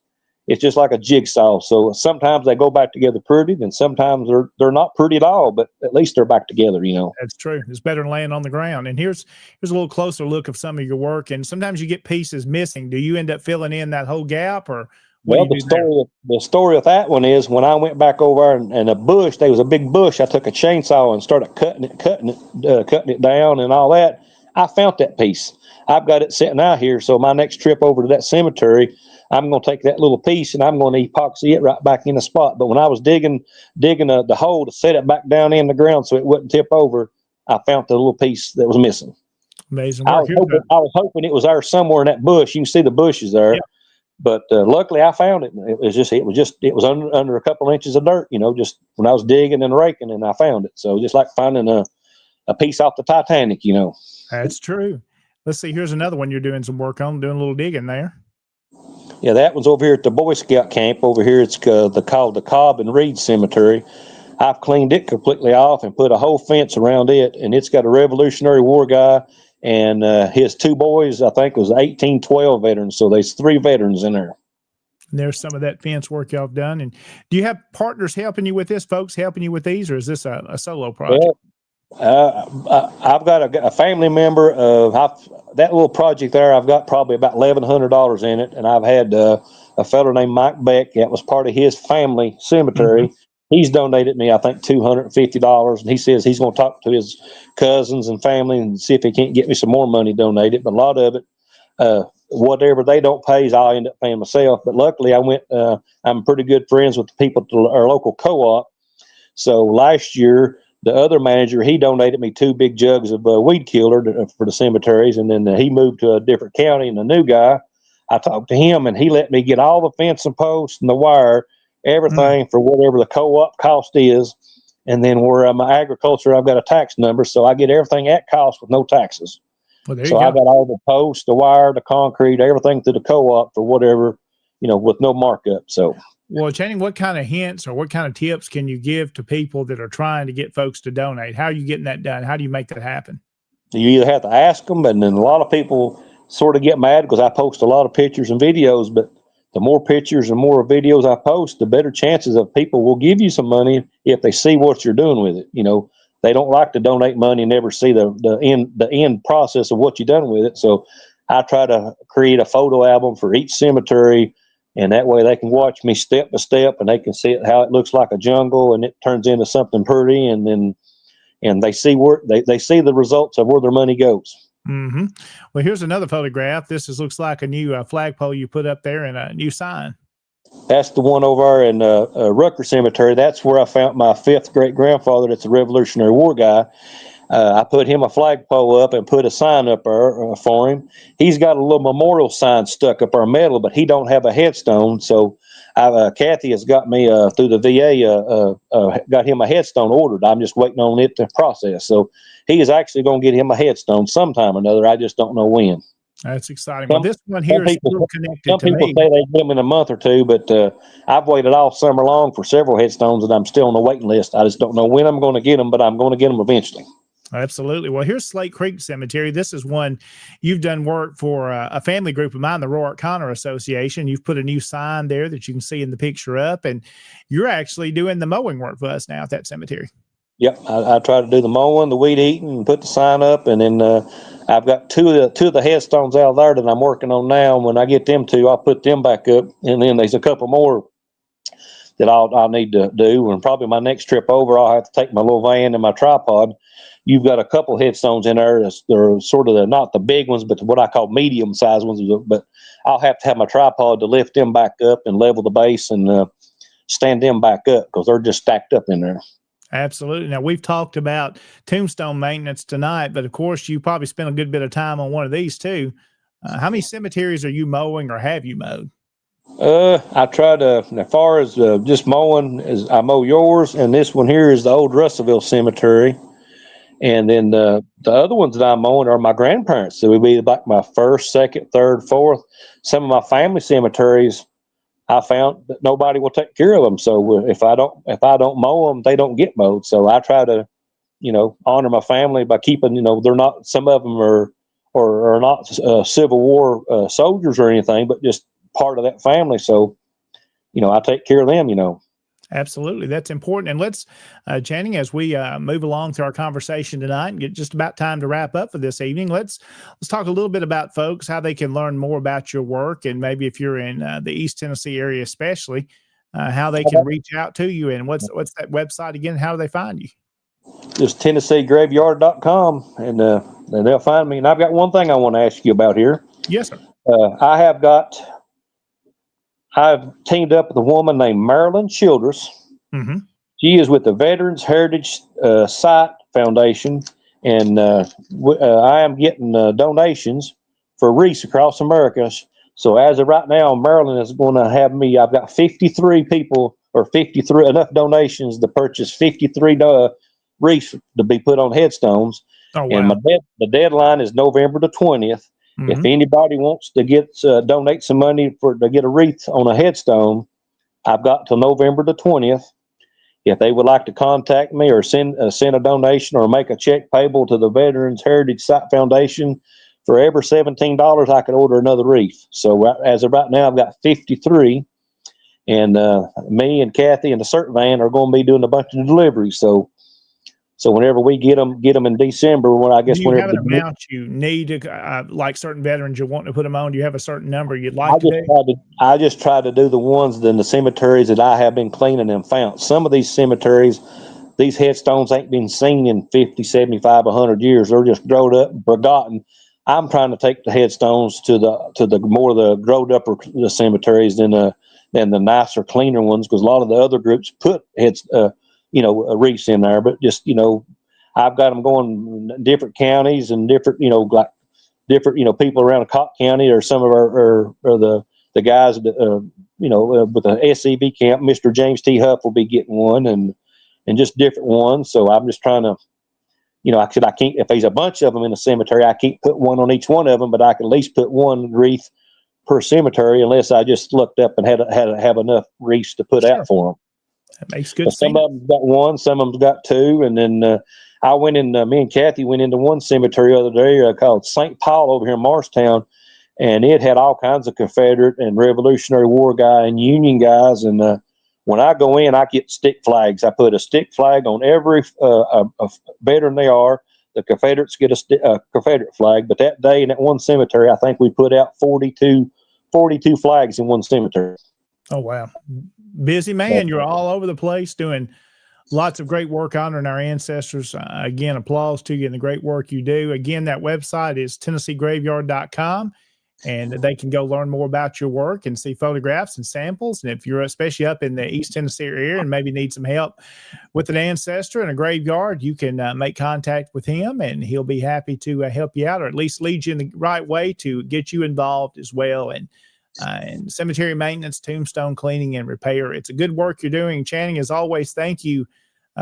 like a jigsaw. So sometimes they go back together pretty, and sometimes they're not pretty at all, but at least they're back together, That's true. It's better than laying on the ground. And here's a little closer look of some of your work. And sometimes you get pieces missing. Do you end up filling in that whole gap, or the story of that one is when I went back over and a bush, there was a big bush. I took a chainsaw and started cutting it down and all that. I found that piece. I've got it sitting out here. So my next trip over to that cemetery, I'm going to take that little piece and I'm going to epoxy it right back in the spot. But when I was digging the hole to set it back down in the ground so it wouldn't tip over, I found the little piece that was missing. Amazing. I was hoping it was there somewhere in that bush. You can see the bushes there. Yeah. But luckily I found it. It was under a couple inches of dirt, just when I was digging and raking, and I found it. So just like finding a piece off the Titanic, That's true. Let's see. Here's another one you're doing some work on, doing a little digging there. Yeah, that one's over here at the Boy Scout camp. Over here, it's called the Cobb and Reed Cemetery. I've cleaned it completely off and put a whole fence around it, and it's got a Revolutionary War guy and his 2 boys. I think was 1812 veterans. So there's 3 veterans in there. And there's some of that fence work y'all have done. And do you have partners helping you with this? Folks helping you with these, or is this a solo project? I've got a family member of that little project there. I've got probably about $1,100 in it, and I've had a fellow named Mike Beck. That was part of his family cemetery. Mm-hmm. He's donated me, I think, $250, and he says he's going to talk to his cousins and family and see if he can't get me some more money donated. But a lot of it, whatever they don't pay, I'll end up paying myself. But luckily, I'm pretty good friends with the people at our local co-op. So last year, the other manager, he donated me 2 big jugs of weed killer for the cemeteries, and then he moved to a different county. And the new guy, I talked to him, and he let me get all the fence and posts and the wire, everything for whatever the co-op cost is. And then where I'm agriculture, I've got a tax number, so I get everything at cost with no taxes. Well, there you So go. I got all the posts, the wire, the concrete, everything through the co-op for whatever, with no markup. So. Well, Channing, what kind of hints or what kind of tips can you give to people that are trying to get folks to donate? How are you getting that done? How do you make that happen? You either have to ask them, and then a lot of people sort of get mad because I post a lot of pictures and videos, but the more pictures and more videos I post, the better chances of people will give you some money if they see what you're doing with it. They don't like to donate money and never see the end process of what you've done with it. So I try to create a photo album for each cemetery, and that way they can watch me step by step, and they can see how it looks like a jungle and it turns into something pretty, and they see they see the results of where their money goes. Mm-hmm. Well, here's another photograph. Looks like a new flagpole you put up there and a new sign. That's the one over in Rucker Cemetery. That's where I found my 5th great-grandfather that's a Revolutionary War guy. I put him a flagpole up and put a sign up there for him. He's got a little memorial sign stuck up our metal, but he don't have a headstone. So Kathy has got me through the VA, got him a headstone ordered. I'm just waiting on it to process. So he is actually going to get him a headstone sometime or another. I just don't know when. That's exciting. Well, this one here is still connected some to me. Some people say they get them in a month or two, but I've waited all summer long for several headstones, and I'm still on the waiting list. I just don't know when I'm going to get them, but I'm going to get them eventually. Absolutely. Well, here's Slate Creek Cemetery. This is one you've done work for a family group of mine, the Roark Connor Association. You've put a new sign there that you can see in the picture up, and you're actually doing the mowing work for us now at that cemetery. Yep, I try to do the mowing, the weed eating, and put the sign up, and then I've got two of the headstones out there that I'm working on now. And when I get them 2, I'll put them back up, and then there's a couple more that I'll need to do. And probably my next trip over, I'll have to take my little van and my tripod. You've got a couple headstones in there. They're sort of not the big ones, but what I call medium-sized ones. But I'll have to have my tripod to lift them back up and level the base and stand them back up because they're just stacked up in there. Absolutely. Now, we've talked about tombstone maintenance tonight, but of course, you probably spent a good bit of time on one of these too. How many cemeteries are you mowing or have you mowed? I try to, as far as just mowing, I mow yours, and this one here is the old Russellville Cemetery. And then the other ones that I'm mowing are my grandparents. So it would be like my 1st, 2nd, 3rd, 4th. Some of my family cemeteries, I found that nobody will take care of them. So if I don't mow them, they don't get mowed. So I try to, honor my family by keeping, they're not, some of them are not Civil War soldiers or anything, but just part of that family. So, I take care of them, Absolutely. That's important. And let's, Channing, as we move along through our conversation tonight and get just about time to wrap up for this evening, let's talk a little bit about folks, how they can learn more about your work. And maybe if you're in the East Tennessee area, especially, how they can reach out to you. And what's that website again? How do they find you? Just TennesseeGraveyard.com, and they'll find me. And I've got one thing I want to ask you about here. Yes, sir. I've teamed up with a woman named Marilyn Childress. Mm-hmm. She is with the Veterans Heritage Site Foundation, and I am getting donations for wreaths across America. So as of right now, Marilyn is going to have me. I've got 53 people, or 53 enough donations to purchase 53 wreaths to be put on headstones. Oh, wow. And the deadline is November the 20th. Mm-hmm. If anybody wants to donate some money to get a wreath on a headstone, I've got till November the 20th. If they would like to contact me or send a donation or make a check payable to the Veterans Heritage Site Foundation, for every $17, I could order another wreath. So as of right now, I've got 53, and me and Kathy and the CERT van are going to be doing a bunch of deliveries. So whenever we get them in December, when I guess do you whenever have an amount you need to, like certain veterans you want to put them on? Do you have a certain number you'd like to do? I just try to do the ones in the cemeteries that I have been cleaning and found. Some of these cemeteries, these headstones ain't been seen in 50, 75, 100 years. They're just grown up and forgotten. I'm trying to take the headstones to the more the growed up the cemeteries than the nicer, cleaner ones, because a lot of the other groups put wreaths in there. But just I've got them going in different counties and different different people around Cott County, or some of our the guys with the SCV camp. Mr. James T. Huff will be getting one, and just different ones. So I'm just trying to. I said I can't. If there's a bunch of them in the cemetery, I can't put one on each one of them, but I can at least put one wreath per cemetery, unless I just looked up and had to have enough wreaths to put out for them. That makes good sense. Some of them got one, some of them got two, and then I went in. Me and Kathy went into one cemetery the other day called St. Paul over here in Morristown, and it had all kinds of Confederate and Revolutionary War guy and Union guys, and when I go in, I get stick flags. I put a stick flag on every veteran they are. The Confederates get a Confederate flag. But that day in that one cemetery, I think we put out 42 flags in one cemetery. Oh, wow. Busy man. You're all over the place doing lots of great work honoring our ancestors. Again, applause to you and the great work you do. Again, that website is TennesseeGraveyard.com. And they can go learn more about your work and see photographs and samples. And if you're especially up in the East Tennessee area and maybe need some help with an ancestor and a graveyard, you can make contact with him, and he'll be happy to help you out, or at least lead you in the right way to get you involved as well. And cemetery maintenance, tombstone cleaning, and repair. It's a good work you're doing. Channing, as always, thank you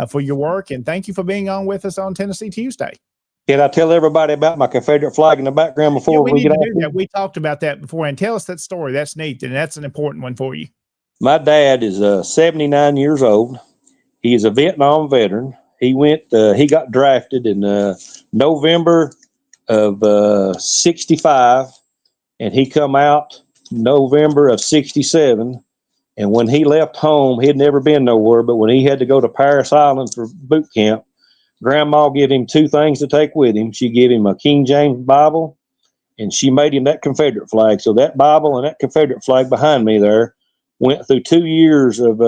for your work, and thank you for being on with us on Tennessee Tuesday. Can I tell everybody about my Confederate flag in the background before we get need to off? Do that. We talked about that before, and tell us that story. That's neat, and that's an important one for you. My dad is 79 years old. He is a Vietnam veteran. He got drafted in November of 65, and he come out November of 67. And when he left home, he had never been nowhere, but when he had to go to Paris Island for boot camp, Grandma gave him two things to take with him. She gave him a King James Bible, and she made him that Confederate flag. So that Bible and that Confederate flag behind me there went through 2 years of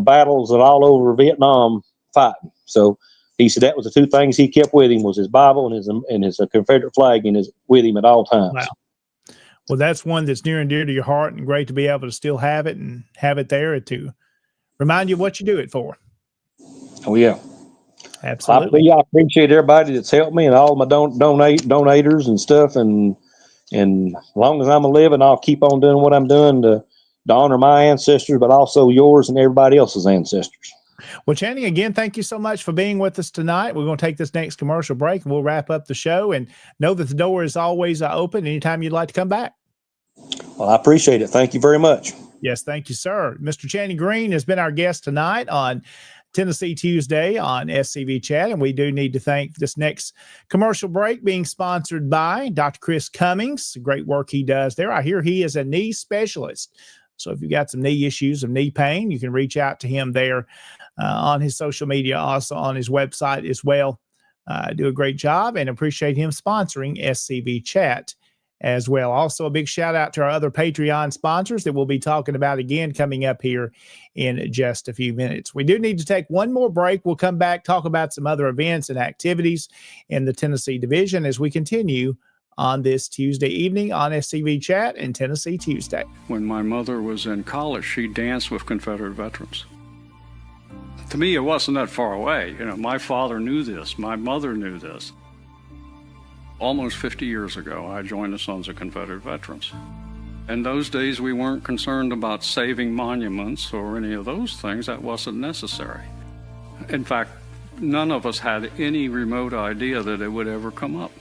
battles and all over Vietnam fighting. So he said that was the two things he kept with him, was his Bible and his Confederate flag with him at all times. Wow. Well, that's one that's near and dear to your heart, and great to be able to still have it and have it there to remind you of what you do it for. Oh, yeah. Absolutely. I appreciate everybody that's helped me and all my donators and stuff. And as long as I'm living, I'll keep on doing what I'm doing to honor my ancestors, but also yours and everybody else's ancestors. Well, Channing, again, thank you so much for being with us tonight. We're going to take this next commercial break, and we'll wrap up the show. And know that the door is always open anytime you'd like to come back. Well, I appreciate it. Thank you very much. Yes, thank you, sir. Mr. Channing Greene has been our guest tonight on Tennessee Tuesday on SCV Chat, and we do need to thank this next commercial break being sponsored by Dr. Chris Cummings. Great work he does there. I hear he is a knee specialist. So if you've got some knee issues of knee pain, you can reach out to him there on his social media, also on his website as well. Do a great job, and appreciate him sponsoring SCV Chat as well. Also, a big shout out to our other Patreon sponsors that we'll be talking about again coming up here in just a few minutes. We do need to take one more break. We'll come back, talk about some other events and activities in the Tennessee division as we continue on this Tuesday evening on SCV Chat and Tennessee Tuesday. When my mother was in college, she danced with Confederate veterans. To me, it wasn't that far away. My father knew this. My mother knew this. Almost 50 years ago, I joined the Sons of Confederate Veterans. In those days, we weren't concerned about saving monuments or any of those things. That wasn't necessary. In fact, none of us had any remote idea that it would ever come up.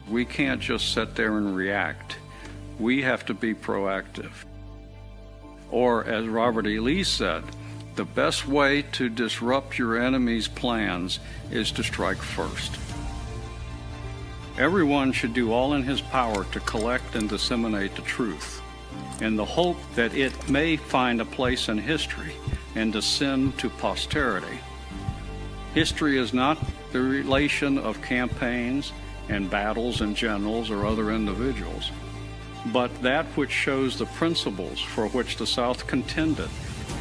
We can't just sit there and react. We have to be proactive. Or, as Robert E. Lee said, the best way to disrupt your enemy's plans is to strike first. Everyone should do all in his power to collect and disseminate the truth, in the hope that it may find a place in history and descend to posterity. History is not the relation of campaigns and battles and generals or other individuals, but that which shows the principles for which the South contended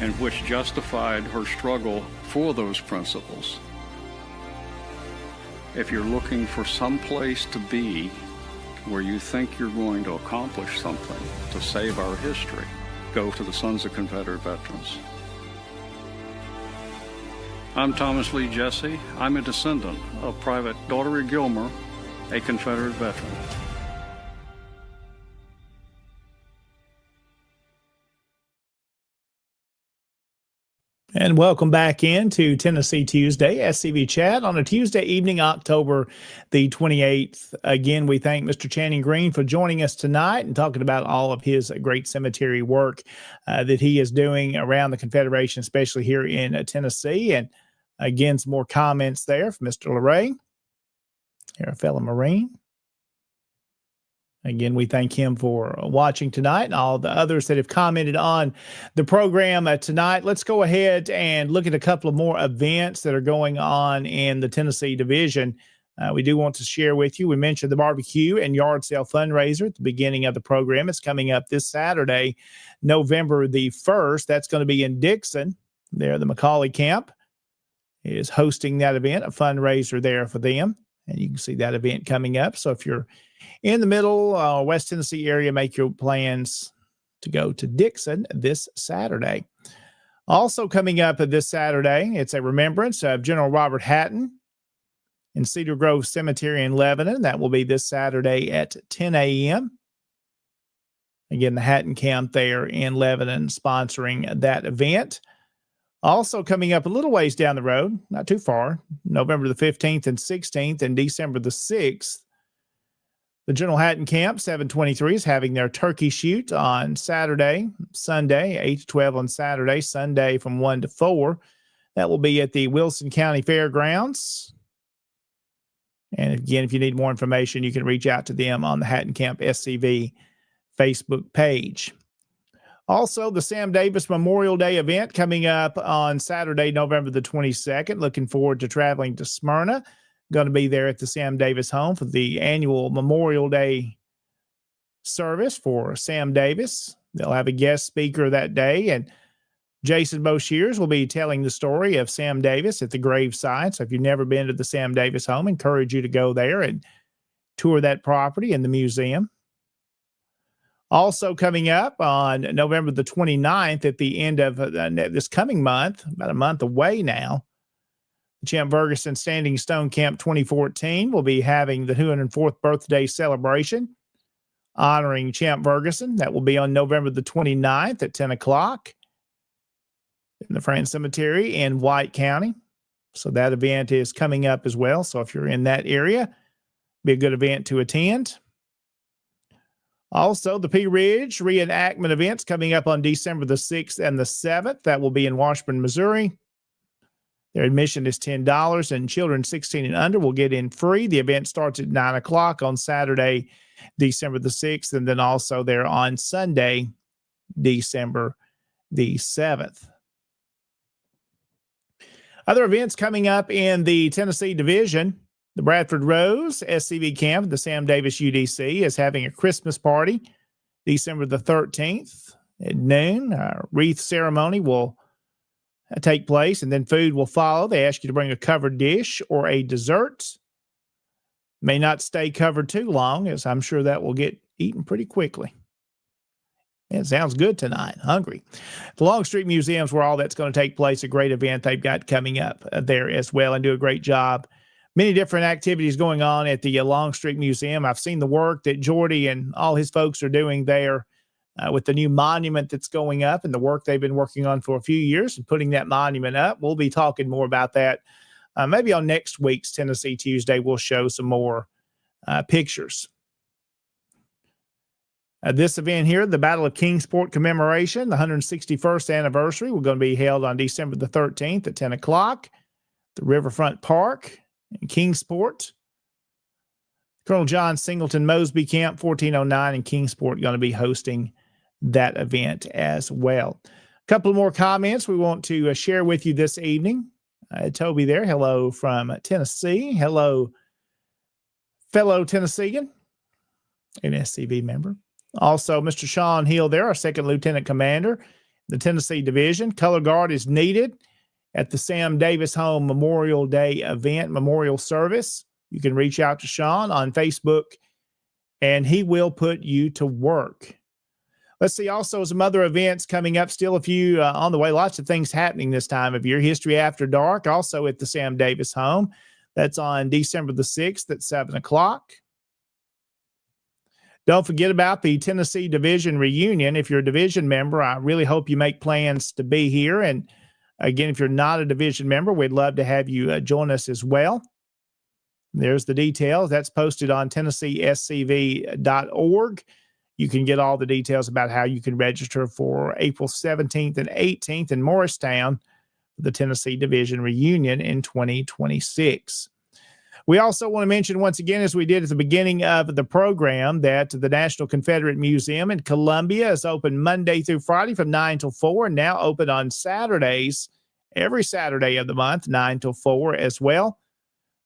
and which justified her struggle for those principles. If you're looking for some place to be where you think you're going to accomplish something to save our history, go to the Sons of Confederate Veterans. I'm Thomas Lee Jesse. I'm a descendant of Private Daughtery Gilmer, a Confederate veteran. And welcome back into Tennessee Tuesday, SCV Chat on a Tuesday evening, October the 28th. Again, we thank Mr. Channing Greene for joining us tonight and talking about all of his great cemetery work that he is doing around the Confederation, especially here in Tennessee. And again, some more comments there from Mr. LeRae, here, a fellow Marine. Again, we thank him for watching tonight and all the others that have commented on the program tonight. Let's go ahead and look at a couple of more events that are going on in the Tennessee division. We do want to share with you. We mentioned the barbecue and yard sale fundraiser at the beginning of the program. It's coming up this Saturday, November the 1st. That's going to be in Dixon. There, the McCauley Camp is hosting that event, a fundraiser there for them. And you can see that event coming up. So if you're in the middle West Tennessee area, make your plans to go to Dixon this Saturday. Also coming up this Saturday, it's a remembrance of General Robert Hatton in Cedar Grove Cemetery in Lebanon. That will be this Saturday at 10 a.m. Again, the Hatton Camp there in Lebanon sponsoring that event. Also coming up a little ways down the road, not too far, November the 15th and 16th and December the 6th. The General Hatton Camp 723 is having their turkey shoot on Saturday, Sunday, 8 to 12 on Saturday, Sunday from 1 to 4. That will be at the Wilson County Fairgrounds. And again, if you need more information, you can reach out to them on the Hatton Camp SCV Facebook page. Also, the Sam Davis Memorial Day event coming up on Saturday, November the 22nd. Looking forward to traveling to Smyrna. Going to be there at the Sam Davis home for the annual Memorial Day service for Sam Davis. They'll have a guest speaker that day, and Jason Boshears will be telling the story of Sam Davis at the gravesite. So if you've never been to the Sam Davis home, I encourage you to go there and tour that property in the museum. Also coming up on November the 29th at the end of this coming month, about a month away now, Champ Ferguson Standing Stone Camp 2014 will be having the 204th birthday celebration honoring Champ Ferguson. That will be on November the 29th at 10 o'clock in the France Cemetery in White County. So that event is coming up as well. So if you're in that area, be a good event to attend. Also, the Pea Ridge reenactment events coming up on December the 6th and the 7th. That will be in Washburn, Missouri. Their admission is $10, and children 16 and under will get in free. The event starts at 9 o'clock on Saturday, December the 6th, and then also there on Sunday, December the 7th. Other events coming up in the Tennessee division. The Bradford Rose SCV Camp at the Sam Davis UDC is having a Christmas party December the 13th at noon. A wreath ceremony will take place, and then food will follow. They ask you to bring a covered dish or a dessert. May not stay covered too long, as I'm sure that will get eaten pretty quickly. It sounds good tonight. Hungry. The Longstreet Museum's where all that's going to take place. A great event they've got coming up there as well, and do a great job. Many different activities going on at the Longstreet Museum. I've seen the work that Jordy and all his folks are doing there with the new monument that's going up and the work they've been working on for a few years and putting that monument up. We'll be talking more about that. Maybe on next week's Tennessee Tuesday, we'll show some more pictures. This event here, the Battle of Kingsport commemoration, the 161st anniversary, we're going to be held on December the 13th at 10 o'clock at the Riverfront Park in Kingsport. Colonel John Singleton Mosby Camp 1409 in Kingsport going to be hosting that event as well. A couple more comments we want to share with you this evening. Toby there, hello from Tennessee. Hello, fellow Tennessean, an SCV member. Also, Mr. Sean Hill there, our second lieutenant commander, the Tennessee Division. Color guard is needed at the Sam Davis Home Memorial Day event, memorial service. you can reach out to Sean on Facebook, and he will put you to work. Let's see, also some other events coming up, still a few on the way. Lots of things happening this time of year. History After Dark, also at the Sam Davis home. That's on December the 6th at 7 o'clock. Don't forget about the Tennessee Division reunion. If you're a Division member, I really hope you make plans to be here. And again, if you're not a Division member, we'd love to have you join us as well. There's the details. That's posted on TennesseeSCV.org. You can get all the details about how you can register for April 17th and 18th in Morristown, the Tennessee Division reunion in 2026. We also want to mention once again, as we did at the beginning of the program, that the National Confederate Museum in Columbia is open Monday through Friday from 9 till 4, and now open on Saturdays, every Saturday of the month, 9 till 4 as well.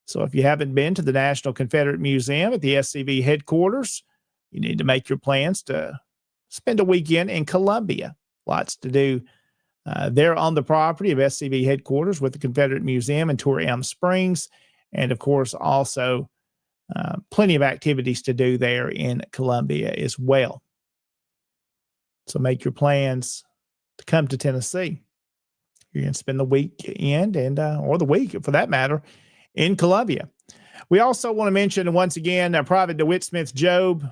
So if you haven't been to the National Confederate Museum at the SCV headquarters, you need to make your plans to spend a weekend in Columbia. Lots to do there on the property of SCV headquarters with the Confederate Museum and tour Elm Springs. And of course, also plenty of activities to do there in Columbia as well. So make your plans to come to Tennessee. You're going to spend the weekend and or the week for that matter in Columbia. We also want to mention once again Private DeWitt Smith Job,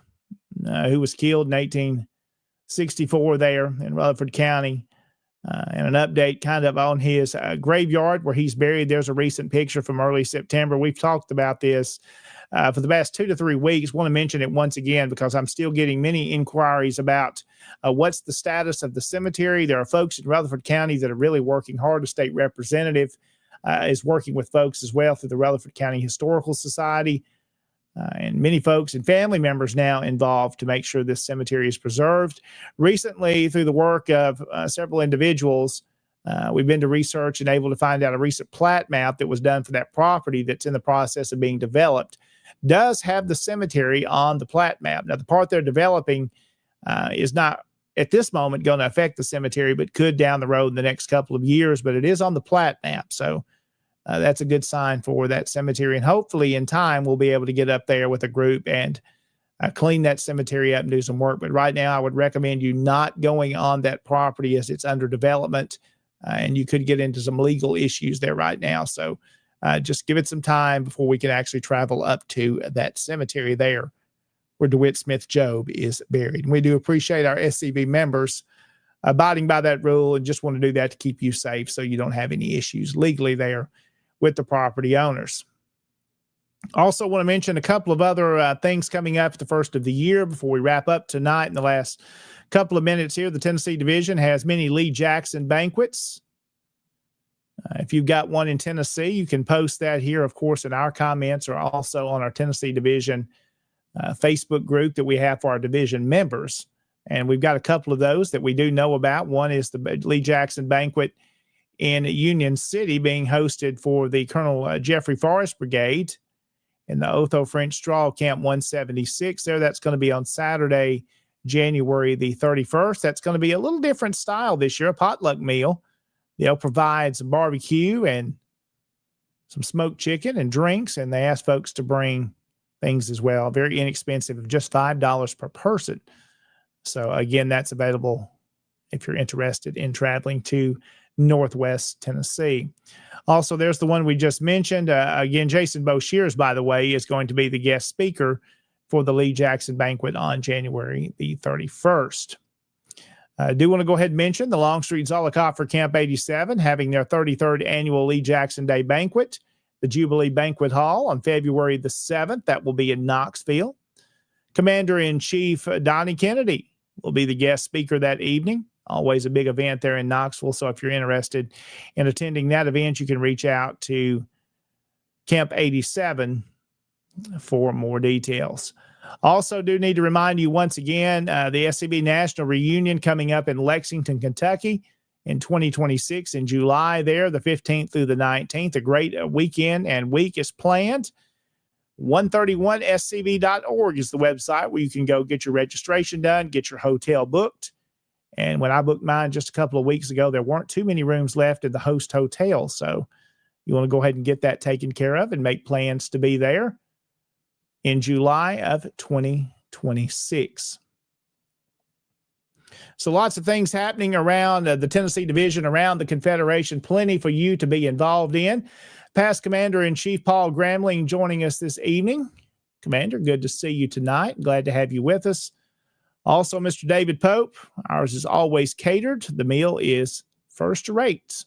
who was killed in 1864 there in Rutherford County. And an update kind of on his graveyard where he's buried. There's a recent picture from early September. We've talked about this for the past 2 to 3 weeks. Want to mention it once again because I'm still getting many inquiries about what's the status of the cemetery. There are folks in Rutherford County that are really working hard. A state representative is working with folks as well through the Rutherford County Historical Society. And many folks and family members now involved to make sure this cemetery is preserved. Recently, through the work of several individuals, we've been to research and able to find out a recent plat map that was done for that property that's in the process of being developed does have the cemetery on the plat map. Now, the part they're developing is not at this moment going to affect the cemetery, but could down the road in the next couple of years, but it is on the plat map. So that's a good sign for that cemetery. And hopefully in time, we'll be able to get up there with a group and clean that cemetery up and do some work. But right now, I would recommend you not going on that property as it's under development. And you could get into some legal issues there right now. So just give it some time before we can actually travel up to that cemetery there where DeWitt Smith Job is buried. And we do appreciate our SCV members abiding by that rule and just want to do that to keep you safe so you don't have any issues legally there with the property owners. Also want to mention a couple of other things coming up at the first of the year before we wrap up tonight in the last couple of minutes here. The Tennessee Division has many Lee Jackson banquets. If you've got one in Tennessee, you can post that here, of course, in our comments or also on our Tennessee Division Facebook group that we have for our division members. And we've got a couple of those that we do know about. One is the Lee Jackson banquet in Union City being hosted for the Colonel Jeffrey Forrest Brigade in the Otho French Straw Camp 176 there. That's going to be on Saturday, January the 31st. That's going to be a little different style this year, a potluck meal. They'll provide some barbecue and some smoked chicken and drinks, and they ask folks to bring things as well. Very inexpensive, of just $5 per person. So again, that's available if you're interested in traveling to Northwest Tennessee. Also, there's the one we just mentioned. Again, Jason Boshears, by the way, is going to be the guest speaker for the Lee Jackson banquet on January the 31st. I do want to go ahead and mention the Longstreet Zollicoffer Camp 87 having their 33rd annual Lee Jackson Day banquet, the Jubilee Banquet Hall on February the 7th. That will be in Knoxville. Commander-in-Chief Donnie Kennedy will be the guest speaker that evening. Always a big event there in Knoxville. So if you're interested in attending that event, you can reach out to Camp 87 for more details. Also do need to remind you once again, the SCB National Reunion coming up in Lexington, Kentucky in 2026 in July there, the 15th through the 19th. A great weekend and week is planned. 131scv.org is the website where you can go get your registration done, get your hotel booked. And when I booked mine just a couple of weeks ago, there weren't too many rooms left in the host hotel. So you want to go ahead and get that taken care of and make plans to be there. in July of 2026. So lots of things happening around the Tennessee Division, around the Confederation, plenty for you to be involved in. Past Commander-in-Chief Paul Gramling joining us this evening. Commander, good to see you tonight. Glad to have you with us. Also, Mr. David Pope, ours is always catered. The meal is first rate.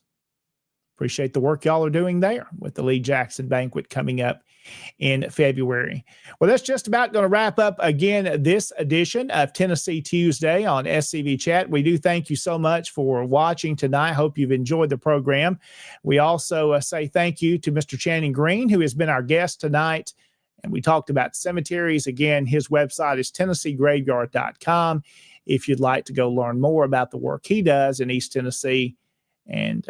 Appreciate the work y'all are doing there with the Lee Jackson banquet coming up in February. Well, that's just about going to wrap up again this edition of Tennessee Tuesday on SCV Chat. We do thank you so much for watching tonight. Hope you've enjoyed the program. We also say thank you to Mr. Channing Greene, who has been our guest tonight. And we talked about cemeteries. Again, his website is TennesseeGraveyard.com if you'd like to go learn more about the work he does in East Tennessee. And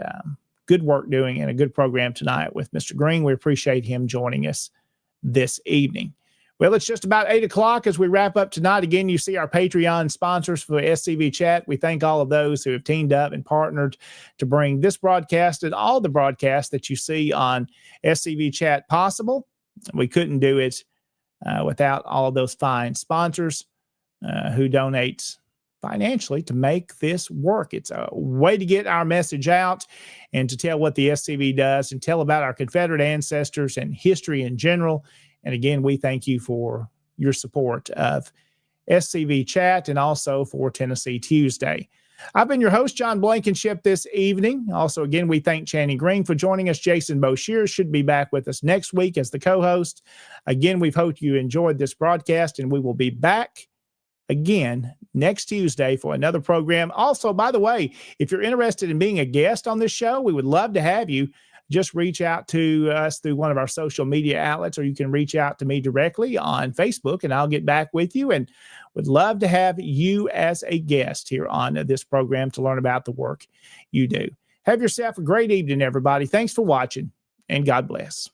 good work doing and a good program tonight with Mr. Greene. We appreciate him joining us this evening. Well, it's just about 8 o'clock as we wrap up tonight. Again, you see our Patreon sponsors for SCV Chat. We thank all of those who have teamed up and partnered to bring this broadcast and all the broadcasts that you see on SCV Chat possible. We couldn't do it without all of those fine sponsors who donate financially to make this work. It's a way to get our message out and to tell what the SCV does and tell about our Confederate ancestors and history in general. And again, we thank you for your support of SCV Chat and also for Tennessee Tuesday. I've been your host, John Blankenship, this evening. Also, again, we thank Channing Greene for joining us. Jason Boshier should be back with us next week as the co-host. Again, we hope you enjoyed this broadcast, and we will be back again next Tuesday for another program. Also, by the way, if you're interested in being a guest on this show, we would love to have you. Just reach out to us through one of our social media outlets, or you can reach out to me directly on Facebook, and I'll get back with you. And would love to have you as a guest here on this program to learn about the work you do. Have yourself a great evening, everybody. Thanks for watching, and God bless.